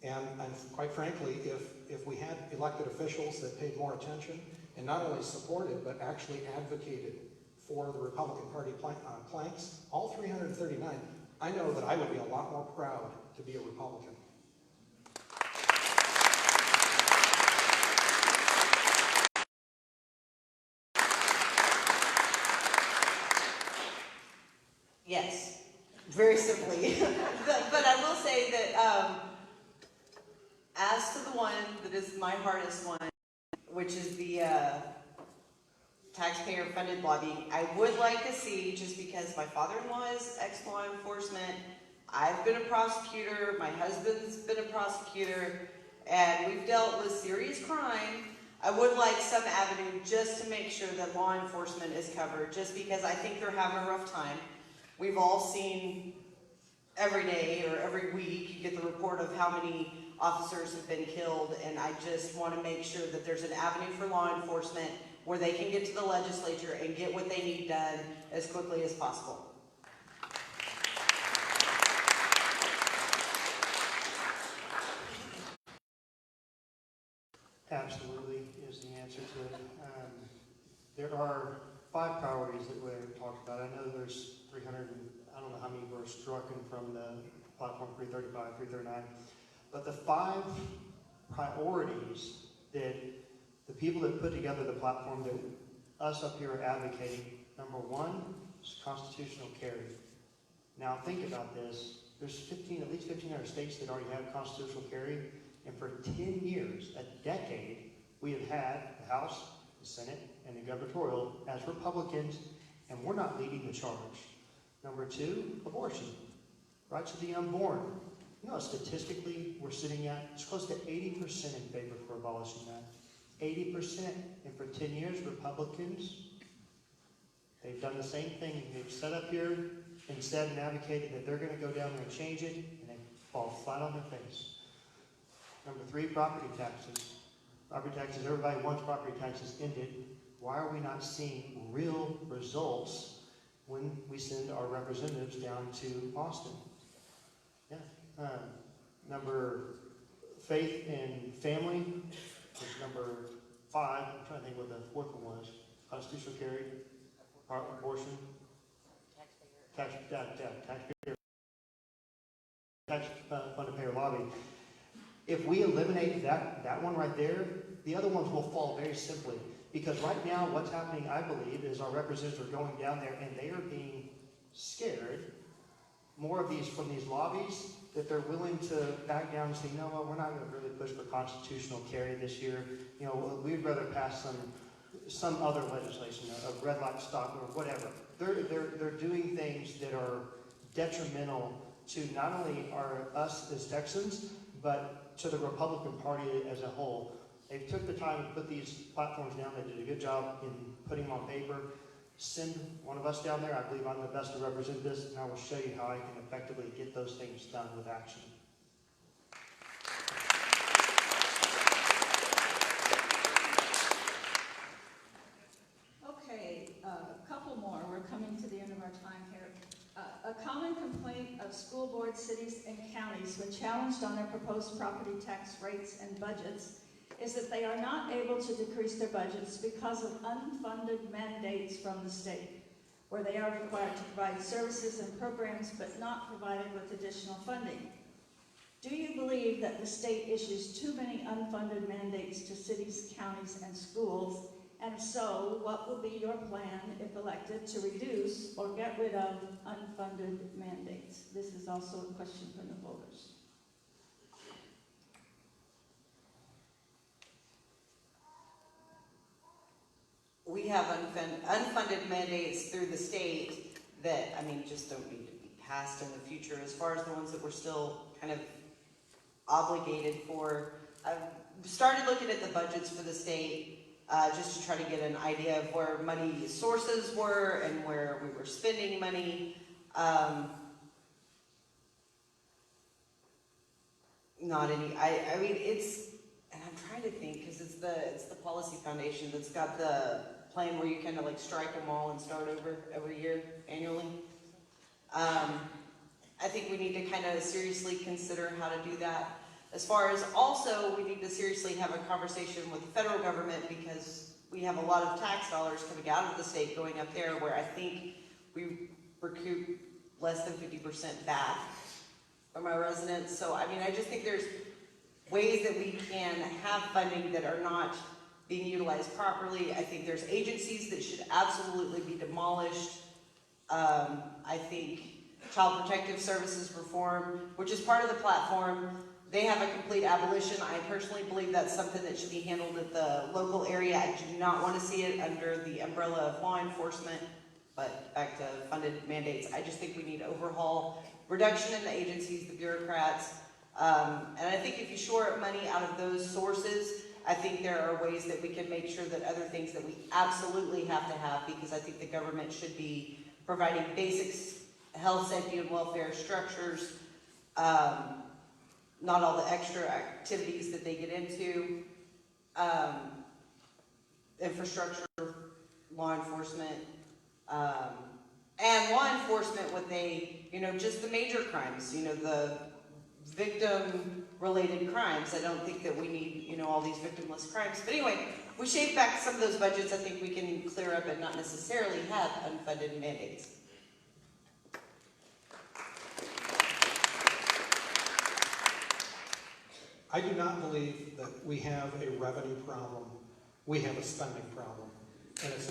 And quite frankly, if we had elected officials that paid more attention and not only supported, but actually advocated for the Republican Party planks, all 339, I know that I would be a lot more proud to be a Republican. Yes, very simply. But I will say that as to the one that is my hardest one, which is the taxpayer-funded lobbying, I would like to see, just because my father-in-law is ex-law enforcement, I've been a prosecutor, my husband's been a prosecutor, and we've dealt with serious crime. I would like some avenue just to make sure that law enforcement is covered, just because I think they're having a rough time. We've all seen every day or every week, you get the report of how many officers have been killed, and I just want to make sure that there's an avenue for law enforcement where they can get to the legislature and get what they need done as quickly as possible. Absolutely is the answer to it. There are 5 priorities that we talked about. I know there's 300, I don't know how many were struck from the platform 335, 339, but the 5 priorities that the people that put together the platform that us up here are advocating, number 1 is constitutional carry. Now think about this. There's at least 1,500 states that already have constitutional carry, and for 10 years, a decade, We have had the House, the Senate, and the gubernatorial as Republicans, and we're not leading the charge. Number two, abortion. Rights of the unborn. You know, statistically, we're sitting at, it's close to 80% in favor for abolishing that. 80%. And for 10 years, Republicans, they've done the same thing. They've set up here instead and advocated that they're going to go down there and change it, and they fall flat on their face. Number three, property taxes. Property taxes, everybody wants property taxes ended. Why are we not seeing real results when we send our representatives down to Austin? Yeah. Number faith and family was number 5. I'm trying to think what the fourth one was. Constitutional carry, abortion, taxpayer fund to pay our lobby. If we eliminate that one right there, the other ones will fall very simply. Because right now, what's happening, I believe, is our representatives are going down there and they are being scared more of these from these lobbies that they're willing to back down and say, you know what, we're not going to really push for constitutional carry this year. You know, we'd rather pass some other legislation, a red light stop or whatever. They're doing things that are detrimental to not only us as Texans, but to the Republican Party as a whole. They took the time to put these platforms down. They did a good job in putting them on paper. Send one of us down there. I believe I'm the best to represent this, and I will show you how I can effectively get those things done with action. Okay, a couple more. We're coming to the end of our time here. A common complaint of school boards, cities, and counties when challenged on their proposed property tax rates and budgets is that they are not able to decrease their budgets because of unfunded mandates from the state, where they are required to provide services and programs but not provided with additional funding. Do you believe that the state issues too many unfunded mandates to cities, counties, and schools? And if so, what will be your plan, if elected, to reduce or get rid of unfunded mandates? This is also a question from the voters. We have unfunded mandates through the state that, I mean, just don't need to be passed in the future. As far as the ones that we're still kind of obligated for, I've started looking at the budgets for the state just to try to get an idea of where money sources were and where we were spending money. Not any, I mean, it's, and I'm trying to think, because it's the policy foundation that's got the plan where you kind of like strike them all and start over every year annually. I think we need to kind of seriously consider how to do that. As far as also, we need to seriously have a conversation with the federal government, because we have a lot of tax dollars coming out of the state going up there, where I think we recoup less than 50% back from our residents. So, I mean, I just think there's ways that we can have funding that are not being utilized properly. I think there's agencies that should absolutely be demolished. I think Child Protective Services reform, which is part of the platform, they have a complete abolition. I personally believe that's something that should be handled at the local area. I do not want to see it under the umbrella of law enforcement, but back to funded mandates. I just think we need overhaul, reduction in the agencies, the bureaucrats, and I think if you shore up money out of those sources, I think there are ways that we can make sure that other things that we absolutely have to have, because I think the government should be providing basic health, safety, and welfare structures, not all the extra activities that they get into, infrastructure, law enforcement, and law enforcement with just the major crimes, the victim-related crimes. I don't think that we need, all these victimless crimes. But anyway, if we shave back some of those budgets, I think we can clear up and not necessarily have unfunded mandates. I do not believe that we have a revenue problem. We have a spending problem. And it's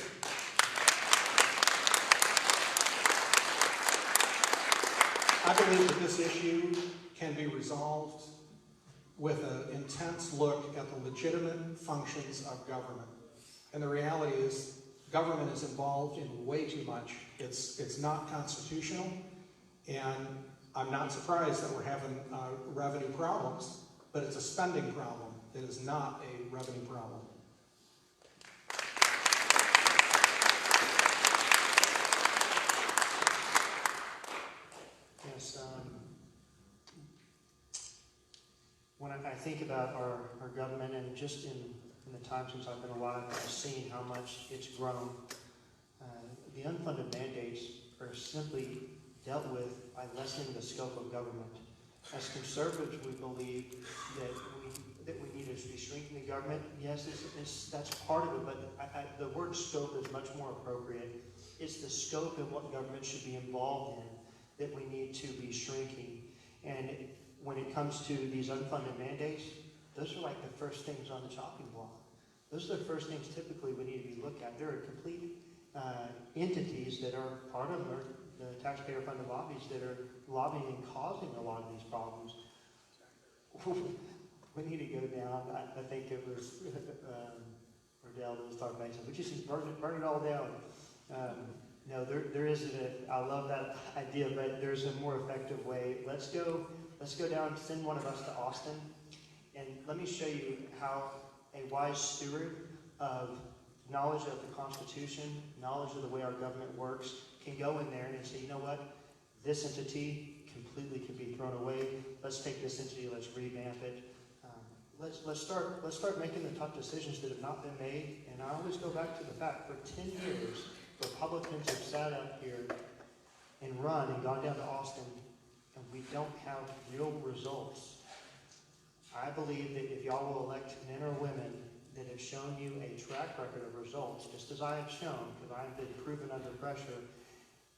I believe that this issue can be resolved with an intense look at the legitimate functions of government. And the reality is, government is involved in way too much. It's not constitutional, and I'm not surprised that we're having revenue problems, but it's a spending problem. It is not a revenue problem. Yes, when I think about our government, and just in the time since I've been alive, I've seen how much it's grown. The unfunded mandates are simply dealt with by lessening the scope of government. As conservatives, we believe that we need to be shrinking the government. Yes, that's part of it, but the word scope is much more appropriate. It's the scope of what government should be involved in that we need to be shrinking. And when it comes to these unfunded mandates, those are like the first things on the chopping block. Those are the first things typically we need to be looked at. There are complete entities that are part of the taxpayer-funded lobbies that are lobbying and causing a lot of these problems. We need to go down. I think it was Riddell that was talking about it. We just burn it all down. No, there isn't I love that idea, but there's a more effective way. Let's go down, send one of us to Austin, and let me show you how a wise steward of knowledge of the Constitution, knowledge of the way our government works, can go in there and say, you know what, this entity completely can be thrown away. Let's take this entity, let's revamp it. Let's start making the tough decisions that have not been made. And I always go back to the fact, for 10 years, Republicans have sat up here and run and gone down to Austin, and we don't have real results. I believe that if y'all will elect men or women that have shown you a track record of results, just as I have shown, because I have been proven under pressure,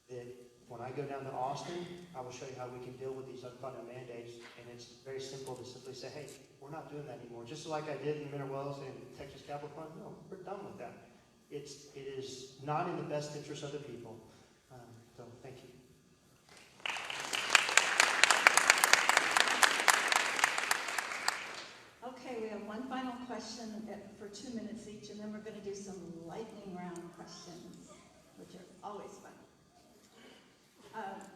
that when I go down to Austin, I will show you how we can deal with these unfunded mandates. And it's very simple to simply say, hey, we're not doing that anymore. Just like I did in Mineral Wells and Texas Capital Fund, no, we're done with that. It is not in the best interest of the people. So thank you. Okay, we have one final question for 2 minutes each, and then we're going to do some lightning round questions, which are always fun.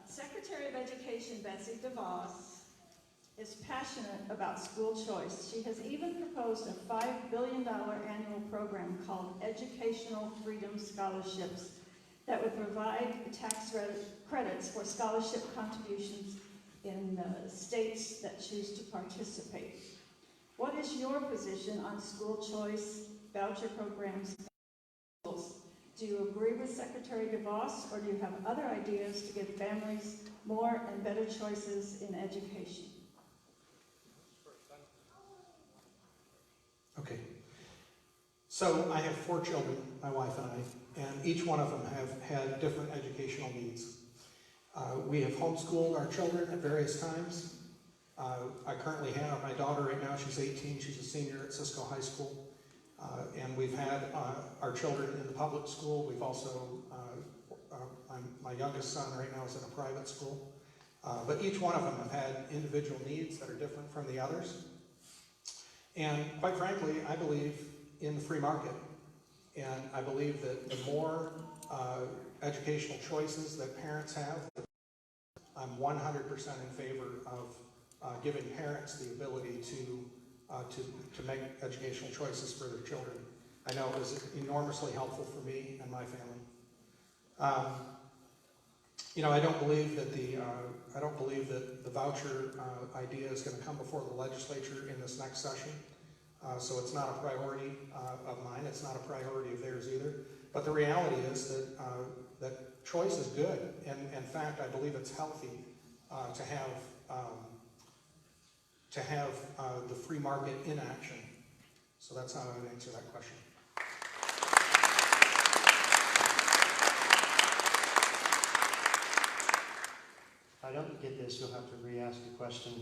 Secretary of Education Betsy DeVos is passionate about school choice. She has even proposed a $5 billion annual program called Educational Freedom Scholarships that would provide tax credits for scholarship contributions in states that choose to participate. What is your position on school choice, voucher programs, and schools? Do you agree with Secretary DeVos, or do you have other ideas to give families more and better choices in education? Okay. So I have 4 children, my wife and I, and each one of them have had different educational needs. We have homeschooled our children at various times. I currently have my daughter right now, she's 18, she's a senior at Cisco High School. And we've had our children in the public school. We've also, my youngest son right now is in a private school. But each one of them have had individual needs that are different from the others. And quite frankly, I believe in the free market. And I believe that the more educational choices that parents have, I'm 100% in favor of giving parents the ability to make educational choices for their children. I know it was enormously helpful for me and my family. I don't believe that the voucher idea is going to come before the legislature in this next session. So it's not a priority of mine. It's not a priority of theirs either. But the reality is that choice is good, and in fact, I believe it's healthy to have the free market in action. So that's how I would answer that question. If I don't get this, you'll have to re-ask the question.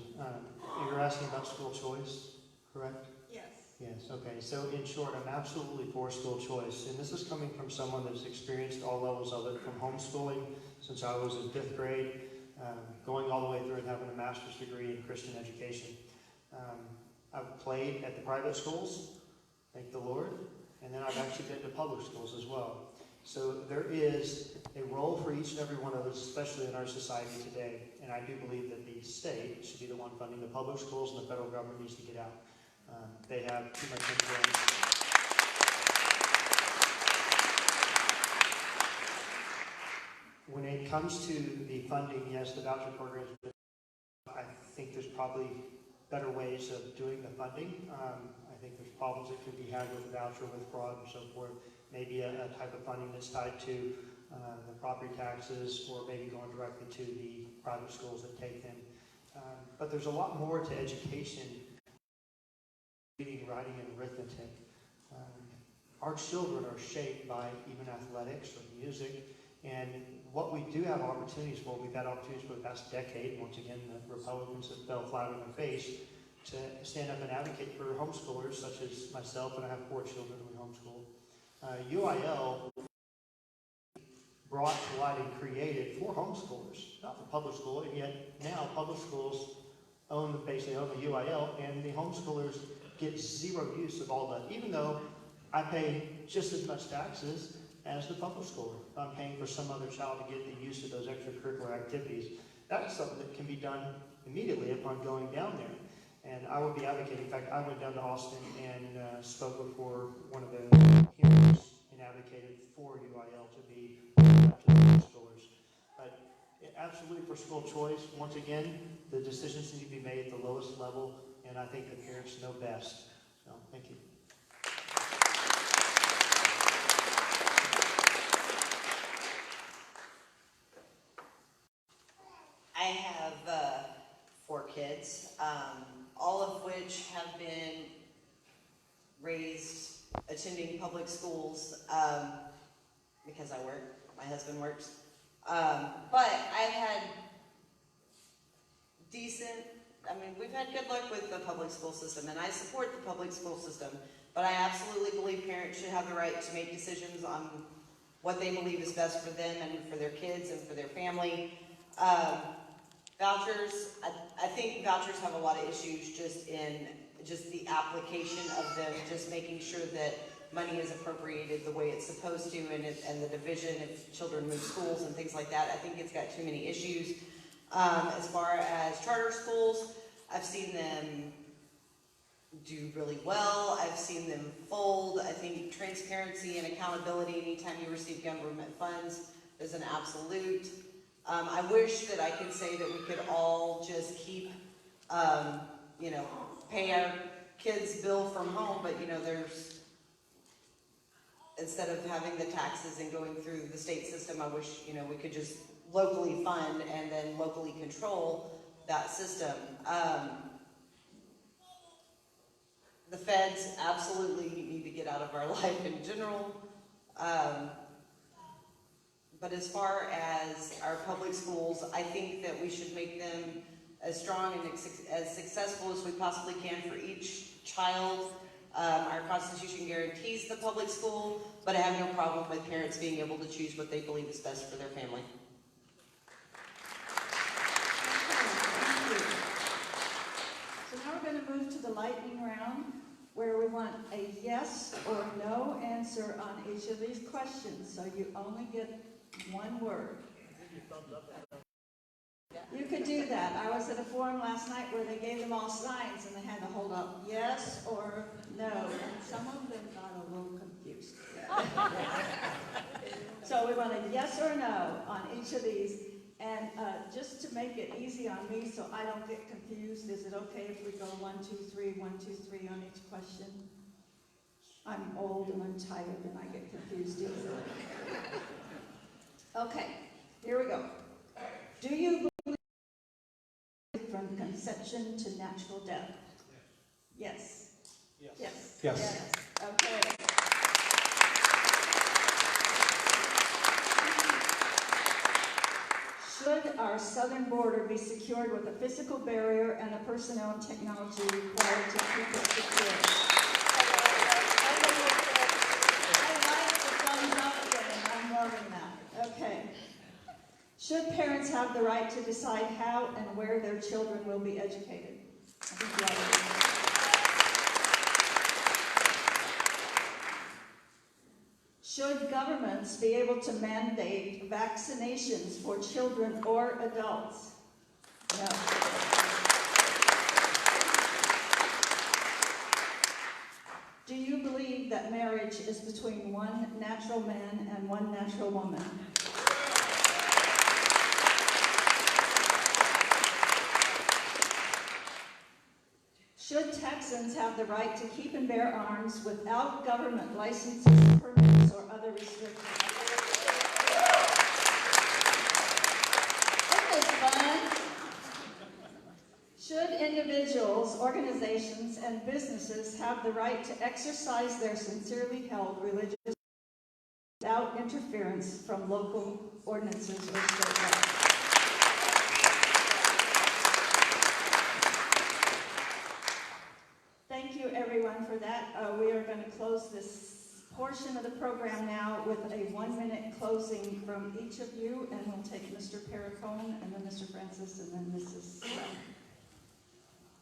You're asking about school choice, correct? Yes. Yes, okay. So in short, I'm absolutely for school choice. And this is coming from someone that's experienced all levels of it, from homeschooling since I was in 5th grade, going all the way through and having a master's degree in Christian education. I've played at the private schools, thank the Lord, and then I've actually been to public schools as well. So there is a role for each and every one of us, especially in our society today. And I do believe that the state should be the one funding the public schools, and the federal government needs to get out. They have too much influence. When it comes to the funding, yes, the voucher program, I think there's probably better ways of doing the funding. I think there's problems that could be had with the voucher, with fraud and so forth. Maybe a type of funding that's tied to the property taxes, or maybe going directly to the private schools that take them. But there's a lot more to education, reading, writing, and arithmetic. Our children are shaped by even athletics or music, and what we do have opportunities for, we've had opportunities for the past decade. Once again, the Republicans have fell flat on their face to stand up and advocate for homeschoolers such as myself, and I have 4 children we homeschool. UIL brought to light and created for homeschoolers, not for public school, and yet now public schools basically own the UIL, and the homeschoolers get zero use of all that, even though I pay just as much taxes as the public schooler. I'm paying for some other child to get the use of those extracurricular activities. That's something that can be done immediately upon going down there. And I will be advocating. In fact, I went down to Austin and spoke before one of the hearings and advocated for UIL to be up to the homeschoolers. But absolutely for school choice, once again, the decisions need to be made at the lowest level, and I think the parents know best. So, thank you. I have 4 kids, all of which have been raised attending public schools because I work, my husband works. But I've had we've had good luck with the public school system, and I support the public school system, but I absolutely believe parents should have the right to make decisions on what they believe is best for them and for their kids and for their family. Vouchers, I think vouchers have a lot of issues just in the application of them, just making sure that money is appropriated the way it's supposed to, and the division if children move schools and things like that. I think it's got too many issues. As far as charter schools, I've seen them do really well. I've seen them fold. I think transparency and accountability anytime you receive government funds is an absolute. I wish that I could say that we could all just keep, pay our kids' bill from home, but there's, instead of having the taxes and going through the state system, I wish, we could just locally fund and then locally control that system. The feds absolutely need to get out of our life in general. But as far as our public schools, I think that we should make them as strong and as successful as we possibly can for each child. Our Constitution guarantees the public school, but I have no problem with parents being able to choose what they believe is best for their family. So now we're going to move to the lightning round, where we want a yes or no answer on each of these questions. So you only get one word. You could do that. I was at a forum last night where they gave them all signs and they had to hold up yes or no. And some of them got a little confused. So we want a yes or no on each of these. And just to make it easy on me so I don't get confused, is it okay if we go 1, 2, 3, 1, 2, 3 on each question? I'm old and I'm tired and I get confused easily. Okay, here we go. Do you believe from conception to natural death? Yes. Yes. Yes. Yes. Yes. Okay. Should our southern border be secured with a physical barrier and the personnel and technology required to keep it secure? I like the thumbs up again. I'm loving that. Okay. Should parents have the right to decide how and where their children will be educated? I think you already know. governments be able to mandate vaccinations for children or adults? No. Do you believe that marriage is between one natural man and one natural woman? Should Texans have the right to keep and bear arms without government licenses, permits, or other restrictions? Isn't this fun? Should individuals, organizations, and businesses have the right to exercise their sincerely held religious without interference from local ordinances or state laws? Thank you, everyone, for that. We are going to close this portion of the program now with a 1-minute closing from each of you, and we'll take Mr. Perricone, and then Mr. Francis, and then Mrs.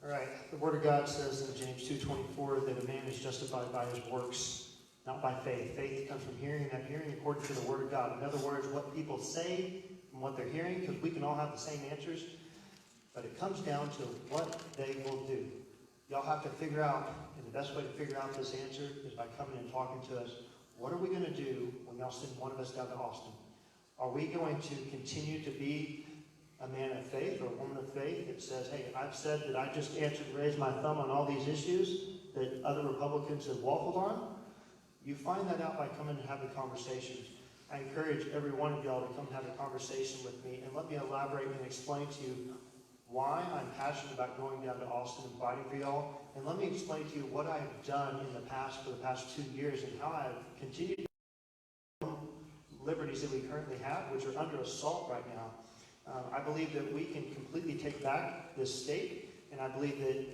All right, the Word of God says in James 2:24 that a man is justified by his works, not by faith. Faith comes from hearing, and that hearing according to the Word of God. In other words, what people say and what they're hearing, because we can all have the same answers, but it comes down to what they will do. Y'all have to figure out, and the best way to figure out this answer is by coming and talking to us. What are we going to do when y'all send one of us down to Austin? Are we going to continue to be a man of faith or a woman of faith that says, hey, I've said that I just answered and raised my thumb on all these issues that other Republicans have waffled on? You find that out by coming and having conversations. I encourage every one of y'all to come have a conversation with me, and let me elaborate and explain to you why I'm passionate about going down to Austin and fighting for y'all. And let me explain to you what I've done in the past for the past 2 years and how I've continued liberties that we currently have, which are under assault right now. I believe that we can completely take back this state, and I believe that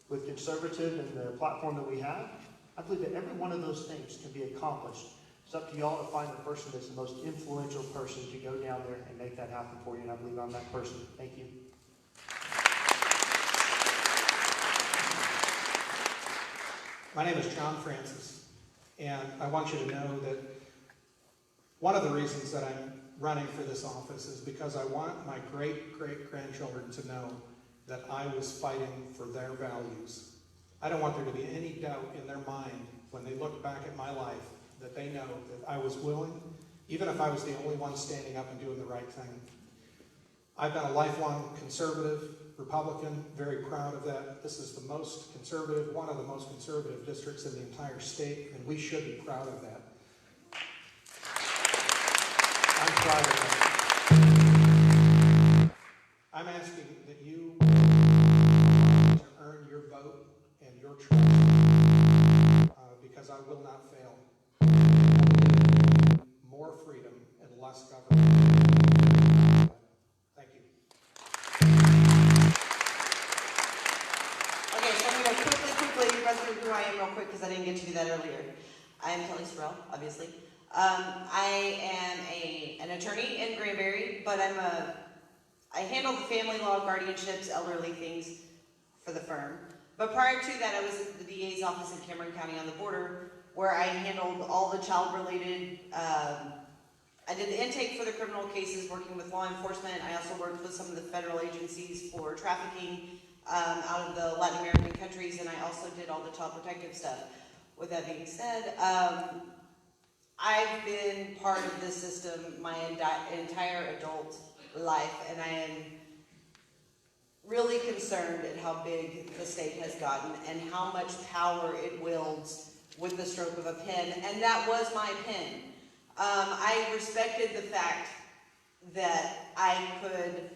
with conservative and the platform that we have, I believe that every one of those things can be accomplished. It's up to y'all to find the person that's the most influential person to go down there and make that happen for you, and I believe I'm that person. Thank you. My name is John Francis, and I want you to know that one of the reasons that I'm running for this office is because I want my great-great-grandchildren to know that I was fighting for their values. I don't want there to be any doubt in their mind when they look back at my life that they know that I was willing, even if I was the only one standing up and doing the right thing. I've been a lifelong conservative, Republican, very proud of that. This is the most conservative, one of the most conservative districts in the entire state, and we should be proud of that. I'm proud of that. I'm asking that you allow me to earn your vote and your trust, because I will not fail. More freedom and less government. Thank you. Okay, so I'm going to quickly run through who I am real quick because I didn't get to do that earlier. I am Kelly Sorrell, obviously. I am an attorney in Granbury, but I handle the family law, guardianships, elderly things for the firm. But prior to that, I was at the DA's office in Cameron County on the border, where I handled all the child-related, I did the intake for the criminal cases, working with law enforcement. I also worked with some of the federal agencies for trafficking out of the Latin American countries, and I also did all the child protective stuff. With that being said, I've been part of this system my entire adult life, and I am really concerned at how big the state has gotten and how much power it wields with the stroke of a pen, and that was my pen. I respected the fact that I could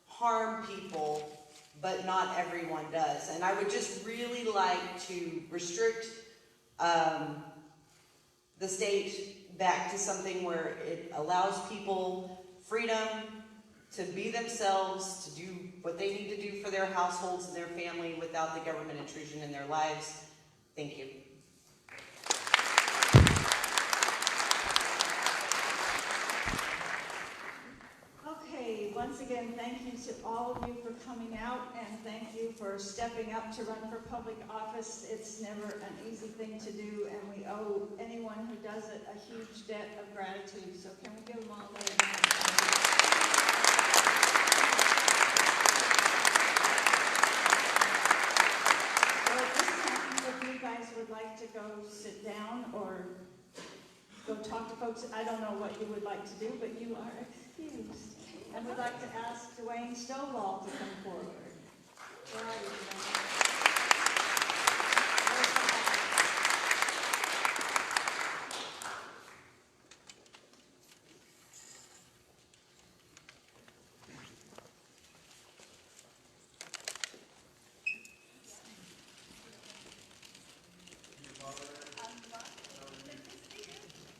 harm people, but not everyone does, and I would just really like to restrict the state back to something where it allows people freedom to be themselves, to do what they need to do for their households and their family without the government intrusion in their lives. Thank you. Okay, once again, thank you to all of you for coming out, and thank you for stepping up to run for public office. It's never an easy thing to do, and we owe anyone who does it a huge debt of gratitude. So can we give them all a So at this time, if you guys would like to go sit down or go talk to folks, I don't know what you would like to do, but you are excused. And we'd like to ask Dwayne Stovall to come forward. Where are you, Dwayne?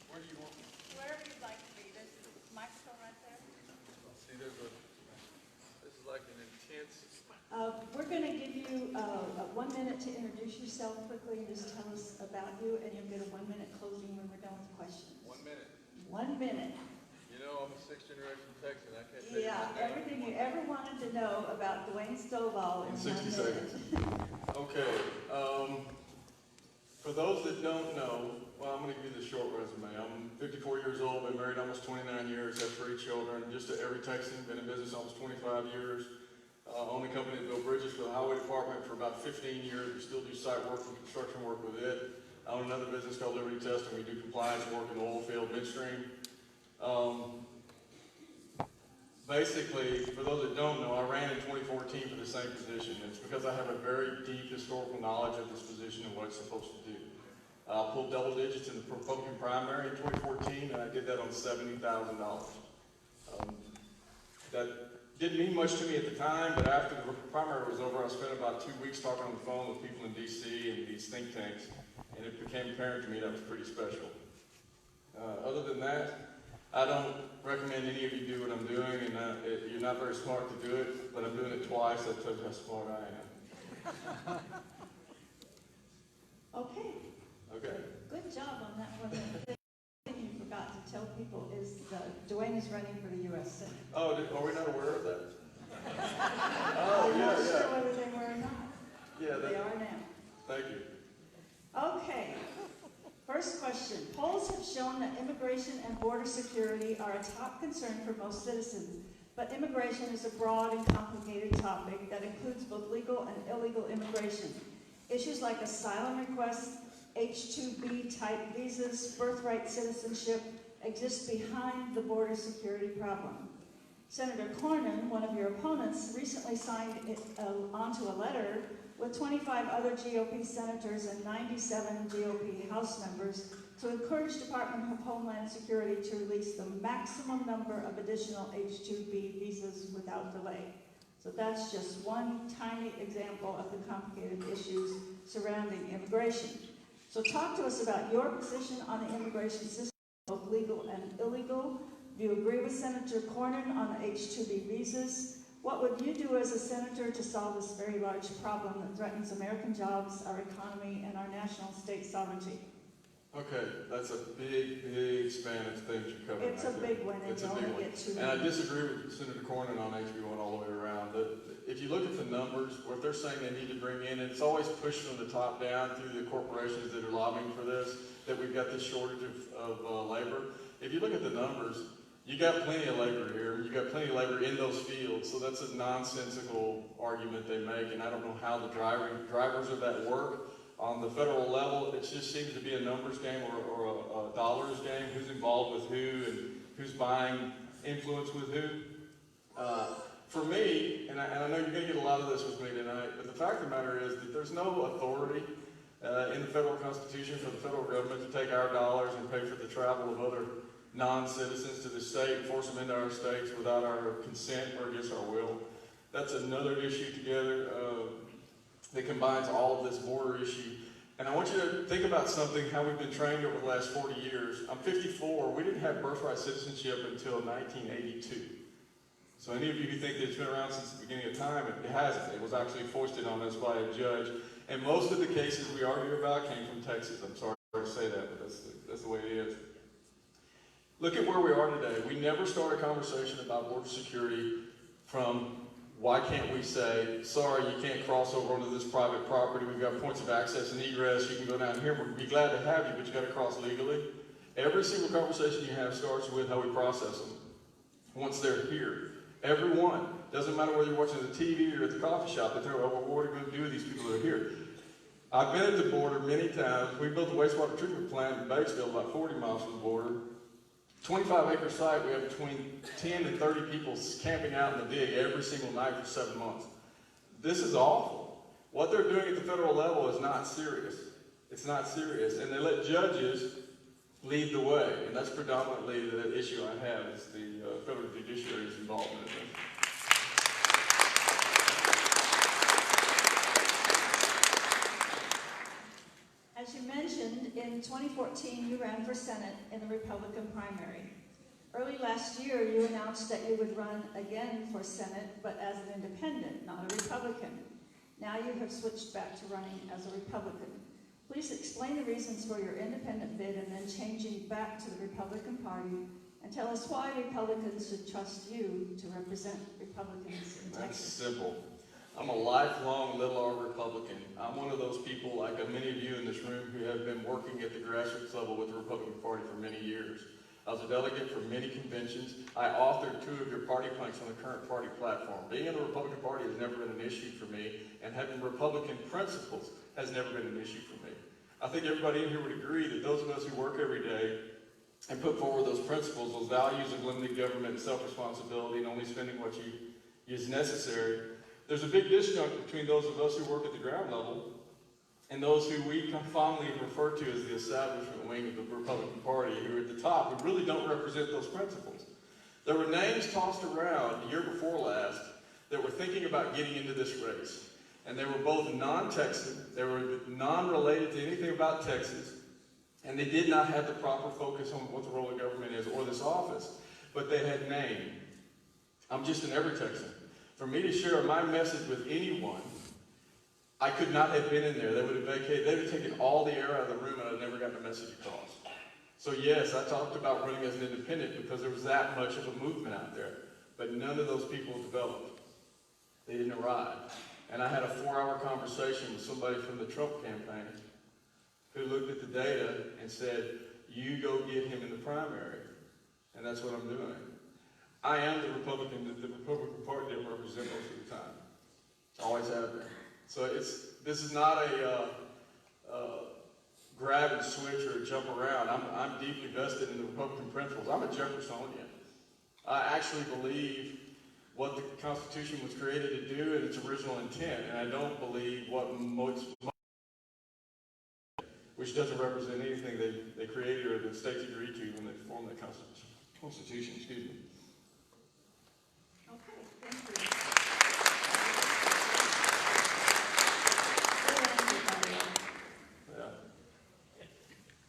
Where do you want me? Wherever you'd like to be. There's a microphone right there. See, this is like an intense. We're going to give you 1 minute to introduce yourself quickly and just tell us about you, and you'll get a 1 minute closing when we're done with questions. 1 minute. 1 minute. You know, I'm a sixth generation Texan. I can't tell you Yeah, my name. everything you ever wanted to know about Dwayne Stovall in 60 1 minute. seconds. Okay. For those that don't know, well, I'm going to give you the short resume. I'm 54 years old, been married almost 29 years, have 3 children. Just to every Texan, been in business almost 25 years. Own a company that built bridges for the highway department for about 15 years. We still do site work and construction work with it. I own another business called Liberty Testing. We do compliance work in the oil field midstream. Basically, for those that don't know, I ran in 2014 for the same position. It's because I have a very deep historical knowledge of this position and what it's supposed to do. I pulled double digits in the Republican primary in 2014, and I did that on $70,000. That didn't mean much to me at the time, but after the primary was over, I spent about 2 weeks talking on the phone with people in D.C. and these think tanks, and it became apparent to me that was pretty special. Other than that, I don't recommend any of you do what I'm doing, and you're not very smart to do it, but I'm doing it twice. That tells you how smart I am. Okay, Okay. good job on that one. The thing you forgot to tell people is that Dwayne is running for the U.S. Senate. Oh, are we not aware of that? I'm not sure whether they were or not. Yeah, They are now. thank you. Okay. First question. Polls have shown that immigration and border security are a top concern for most citizens, but immigration is a broad and complicated topic that includes both legal and illegal immigration. Issues like asylum requests, H-2B type visas, birthright citizenship exist behind the border security problem. Senator Cornyn, one of your opponents, recently signed onto a letter with 25 other GOP senators and 97 GOP House members to encourage Department of Homeland Security to release the maximum number of additional H-2B visas without delay. So that's just one tiny example of the complicated issues surrounding immigration. So talk to us about your position on the immigration system, both legal and illegal. Do you agree with Senator Cornyn on the H-2B visas? What would you do as a senator to solve this very large problem that threatens American jobs, our economy, and our national state sovereignty? Okay, that's a big, big span of things you're covering. It's a big one, and It's you a big only one. get 2 And I minutes. disagree with Senator Cornyn on HB1 all the way around. If you look at the numbers, what they're saying they need to bring in, and it's always pushed from the top down through the corporations that are lobbying for this, that we've got this shortage of labor. If you look at the numbers, you got plenty of labor here. You got plenty of labor in those fields. So that's a nonsensical argument they make, and I don't know how the drivers of that work. On the federal level, it just seems to be a numbers game or a dollars game. Who's involved with who and who's buying influence with who. For me, and I know you're going to get a lot of this with me tonight, but the fact of the matter is that there's no authority in the federal Constitution for the federal government to take our dollars and pay for the travel of other non-citizens to the state and force them into our states without our consent or against our will. That's another issue together that combines all of this border issue. And I want you to think about something, how we've been trained over the last 40 years. I'm 54. We didn't have birthright citizenship until 1982. So any of you who think that it's been around since the beginning of time, it hasn't. It was actually foisted on us by a judge. And most of the cases we argue about came from Texas. I'm sorry to say that, but that's the way it is. Look at where we are today. We never start a conversation about border security from why can't we say, sorry, you can't cross over onto this private property, we've got points of access and egress, you can go down here, we'd be glad to have you, but you gotta cross legally. Every single conversation you have starts with how we process them once they're here. Every one. Doesn't matter whether you're watching the TV or at the coffee shop, they tell you, well, what are we going to do with these people that are here? I've been at the border many times. We built a wastewater treatment plant in Batesville, about 40 miles from the border. 25-acre site, we have between 10 and 30 people camping out in the dig every single night for 7 months. This is awful. What they're doing at the federal level is not serious. It's not serious. And they let judges lead the way. And that's predominantly the issue I have, is the federal judiciary's involvement in this. As you mentioned, in 2014, you ran for Senate in the Republican primary. Early last year, you announced that you would run again for Senate, but as an independent, not a Republican. Now you have switched back to running as a Republican. Please explain the reasons for your independent bid and then changing back to the Republican Party, and tell us why Republicans should trust you to represent Republicans in That's Texas. simple. I'm a lifelong Little R Republican. I'm one of those people, like many of you in this room, who have been working at the grassroots level with the Republican Party for many years. I was a delegate for many conventions. I authored 2 of your party planks on the current party platform. Being in the Republican Party has never been an issue for me, and having Republican principles has never been an issue for me. I think everybody in here would agree that those of us who work every day and put forward those principles, those values of limited government and self-responsibility and only spending what is necessary, there's a big disjunct between those of us who work at the ground level and those who we fondly refer to as the establishment wing of the Republican Party, who are at the top, who really don't represent those principles. There were names tossed around the year before last that were thinking about getting into this race. And they were both non-Texan, they were non-related to anything about Texas, and they did not have the proper focus on what the role of government is or this office, but they had name. I'm just an every Texan. For me to share my message with anyone, I could not have been in there. They would have vacated, they would have taken all the air out of the room and I'd never gotten the message across. So yes, I talked about running as an independent because there was that much of a movement out there. But none of those people developed. They didn't arrive. And I had a 4-hour conversation with somebody from the Trump campaign who looked at the data and said, you go get him in the primary. And that's what I'm doing. I am the Republican that the Republican Party didn't represent most of the time. Always have been. So this is not a grab and switch or a jump around. I'm deeply vested in the Republican principles. I'm a Jeffersonian. I actually believe what the Constitution was created to do and its original intent, and I don't believe what most, which doesn't represent anything they created or the states agreed to when they formed that Constitution. Excuse me. Okay, thank you.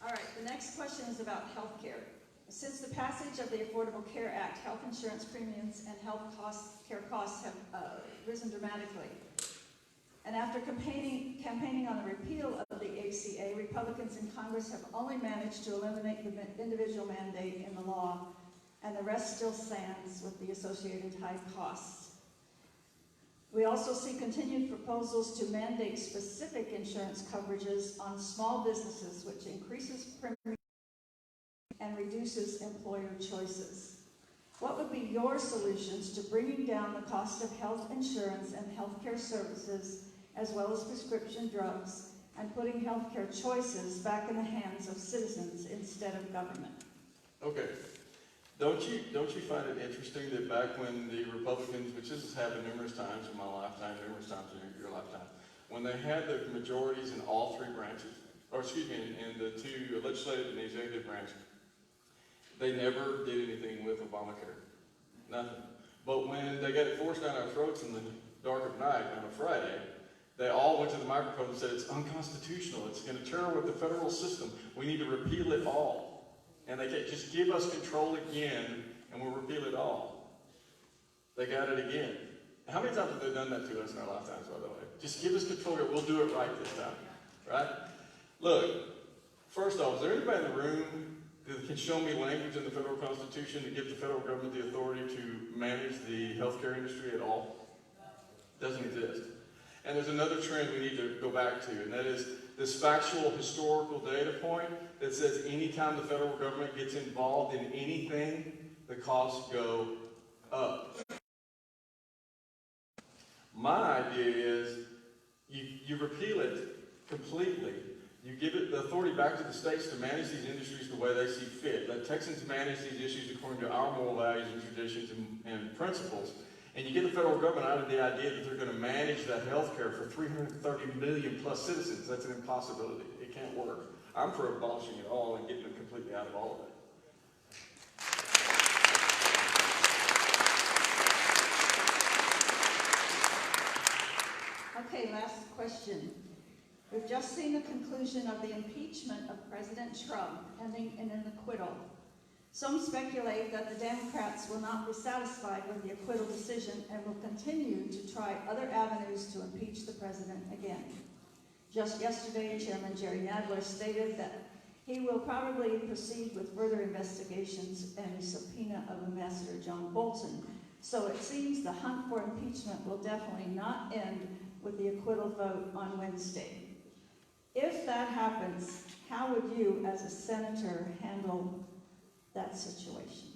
All right, the next question is about health care. Since the passage of the Affordable Care Act, health insurance premiums and care costs have risen dramatically. And after campaigning on the repeal of the ACA, Republicans in Congress have only managed to eliminate the individual mandate in the law, and the rest still stands with the associated high costs. We also see continued proposals to mandate specific insurance coverages on small businesses, which increases premiums and reduces employer choices. What would be your solutions to bringing down the cost of health insurance and healthcare services, as well as prescription drugs, and putting healthcare choices back in the hands of citizens instead of government? Okay. Don't you find it interesting that back when the Republicans, which this has happened numerous times in my lifetime, numerous times in your lifetime, when they had the majorities in all 3 branches, or excuse me, in the 2 legislative and the executive branch, they never did anything with Obamacare. Nothing. But when they got it forced down our throats in the dark of night on a Friday, they all went to the microphone and said, it's unconstitutional. It's going to tear with the federal system. We need to repeal it all. And they can't just give us control again and we'll repeal it all. They got it again. How many times have they done that to us in our lifetimes, by the way? Just give us control, we'll do it right this time, right? Look, first off, is there anybody in the room that can show me language in the federal Constitution to give the federal government the authority to manage the healthcare industry at all? Doesn't exist. And there's another trend we need to go back to, and that is this factual historical data point that says anytime the federal government gets involved in anything, the costs go up. My idea is you repeal it completely. You give it the authority back to the states to manage these industries the way they see fit. Let Texans manage these issues according to our moral values and traditions and principles. And you get the federal government out of the idea that they're going to manage the health care for 330 million plus citizens. That's an impossibility. It can't work. I'm for abolishing it all and getting them completely out of all of it. Okay, last question. We've just seen the conclusion of the impeachment of President Trump, ending in an acquittal. Some speculate that the Democrats will not be satisfied with the acquittal decision and will continue to try other avenues to impeach the president again. Just yesterday, Chairman Jerry Nadler stated that he will probably proceed with further investigations and a subpoena of Ambassador John Bolton. So it seems the hunt for impeachment will definitely not end with the acquittal vote on Wednesday. If that happens, how would you, as a senator, handle that situation?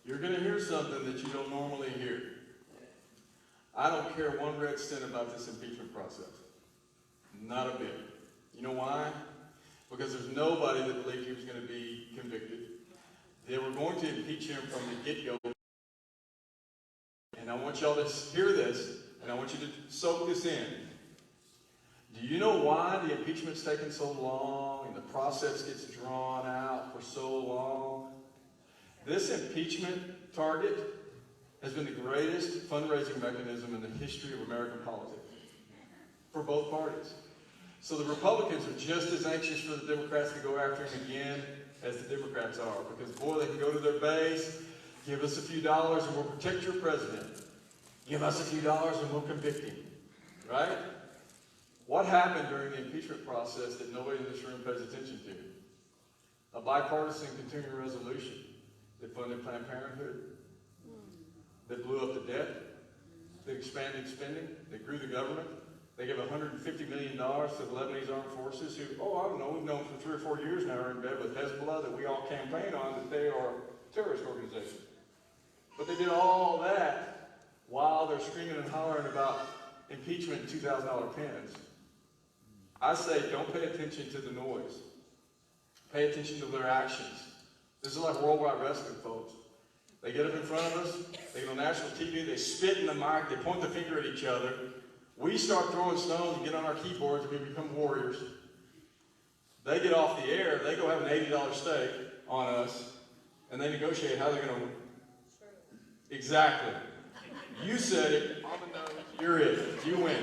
You're going to hear something that you don't normally hear. I don't care one red cent about this impeachment process. Not a bit. You know why? Because there's nobody that believed he was going to be convicted. They were going to impeach him from the get-go. And I want y'all to hear this, and I want you to soak this in. Do you know why the impeachment's taken so long and the process gets drawn out for so long? This impeachment target has been the greatest fundraising mechanism in the history of American politics for both parties. So the Republicans are just as anxious for the Democrats to go after him again as the Democrats are, because boy, they can go to their base, give us a few dollars and we'll protect your president. Give us a few dollars and we'll convict him, right? What happened during the impeachment process that nobody in this room pays attention to? A bipartisan continuing resolution that funded Planned Parenthood, that blew up the debt, that expanded spending, that grew the government. They gave $150 million to the Lebanese armed forces who, I don't know, we've known for 3 or 4 years now are in bed with Hezbollah, that we all campaign on, that they are a terrorist organization. But they did all that while they're screaming and hollering about impeachment and $2,000 pens. I say don't pay attention to the noise. Pay attention to their actions. This is like worldwide wrestling, folks. They get up in front of us, they get on national TV, they spit in the mic, they point the finger at each other. We start throwing stones and get on our keyboards and we become warriors. They get off the air, they go have an $80 steak on us, and they negotiate how they're going to... Exactly. You said it, on the nose, you're it, you win.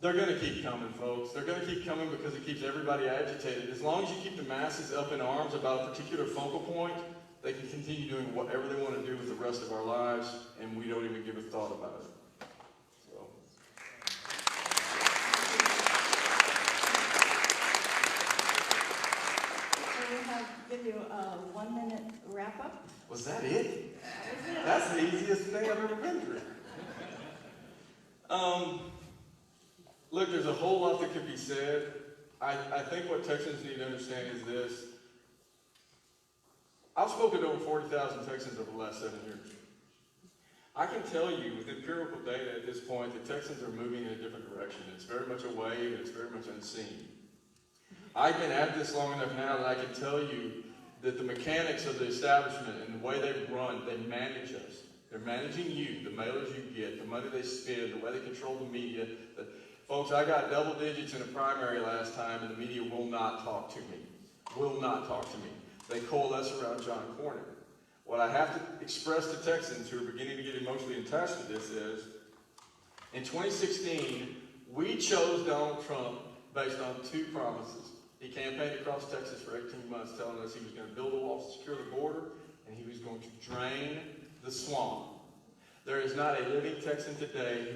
They're going to keep coming, folks. They're going to keep coming because it keeps everybody agitated. As long as you keep the masses up in arms about a particular focal point, they can continue doing whatever they want to do with the rest of our lives, and we don't even give a thought about it. So. We'll give you a 1-minute wrap-up. Was that it? That's the easiest thing I've ever been through. Look, there's a whole lot that could be said. I think what Texans need to understand is this. I've spoken to over 40,000 Texans over the last 7 years. I can tell you with empirical data at this point that Texans are moving in a different direction. It's very much a wave and it's very much unseen. I've been at this long enough now that I can tell you that the mechanics of the establishment and the way they run, they manage us. They're managing you, the mailers you get, the money they spend, the way they control the media. Folks, I got double digits in a primary last time, and the media will not talk to me. Will not talk to me. They coalesce around John Cornyn. What I have to express to Texans who are beginning to get emotionally attached to this is, in 2016, we chose Donald Trump based on 2 promises. He campaigned across Texas for 18 months telling us he was going to build a wall to secure the border, and he was going to drain the swamp. There is not a living Texan today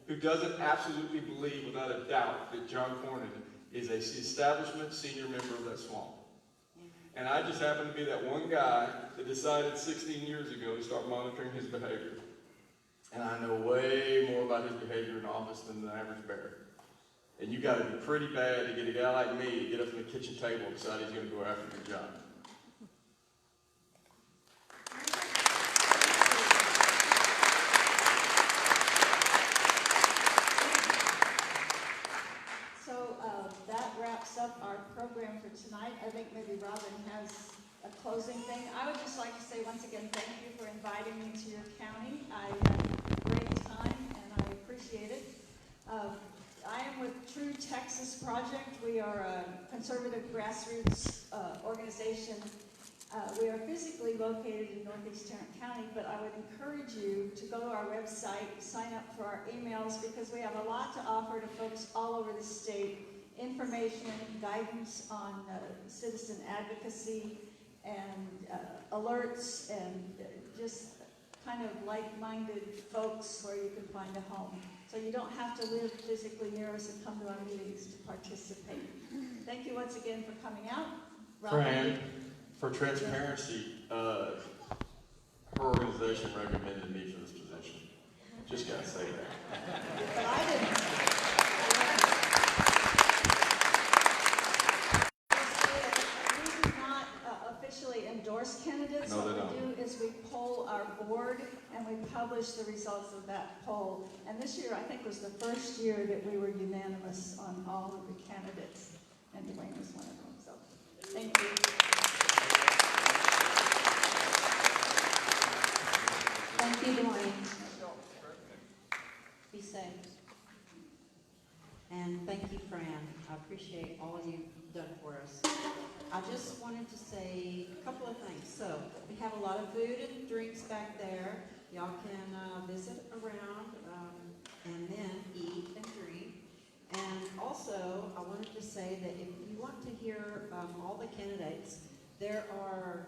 who doesn't absolutely believe without a doubt that John Cornyn is a establishment senior member of that swamp. And I just happen to be that one guy that decided 16 years ago to start monitoring his behavior. And I know way more about his behavior in office than the average bear. And you got to be pretty bad to get a guy like me to get up from the kitchen table and decide he's going to go after your job. So that wraps up our program for tonight. I think maybe Robin has a closing thing. I would just like to say once again, thank you for inviting me to your county. I had a great time and I appreciate it. I am with True Texas Project. We are a conservative grassroots organization. We are physically located in Northeast Tarrant County, but I would encourage you to go to our website, sign up for our emails, because we have a lot to offer to folks all over the state. Information, guidance on citizen advocacy, and alerts, and just kind of like-minded folks where you can find a home. So you don't have to live physically near us and come to our meetings to participate. Thank you once again for coming out. Robin? Fran, for transparency, her organization recommended me for this position. Just gotta say that. But I didn't. We do not officially endorse candidates. No, they What we don't. do is we poll our board and we publish the results of that poll. And this year, I think, was the first year that we were unanimous on all of the candidates. And Dwayne was one of them, so thank you. Thank you, Dwayne. Be safe. And thank you, Fran. I appreciate all you've done for us. I just wanted to say a couple of things. So, we have a lot of food and drinks back there. Y'all can visit around and then eat and drink. And also, I wanted to say that if you want to hear all the candidates, there are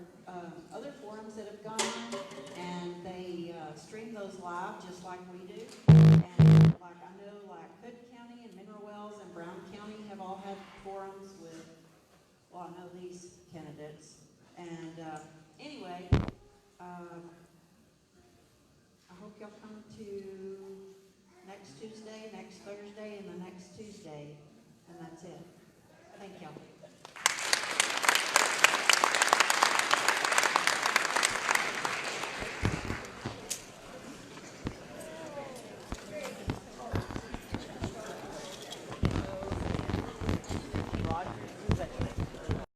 other forums that have gone on, and they stream those live just like we do. And like I know, like Hood County and Mineral Wells and Brown County have all had forums with, well, I know these candidates. And anyway, I hope y'all come to next Tuesday, next Thursday, and the next Tuesday, and that's it. Thank y'all.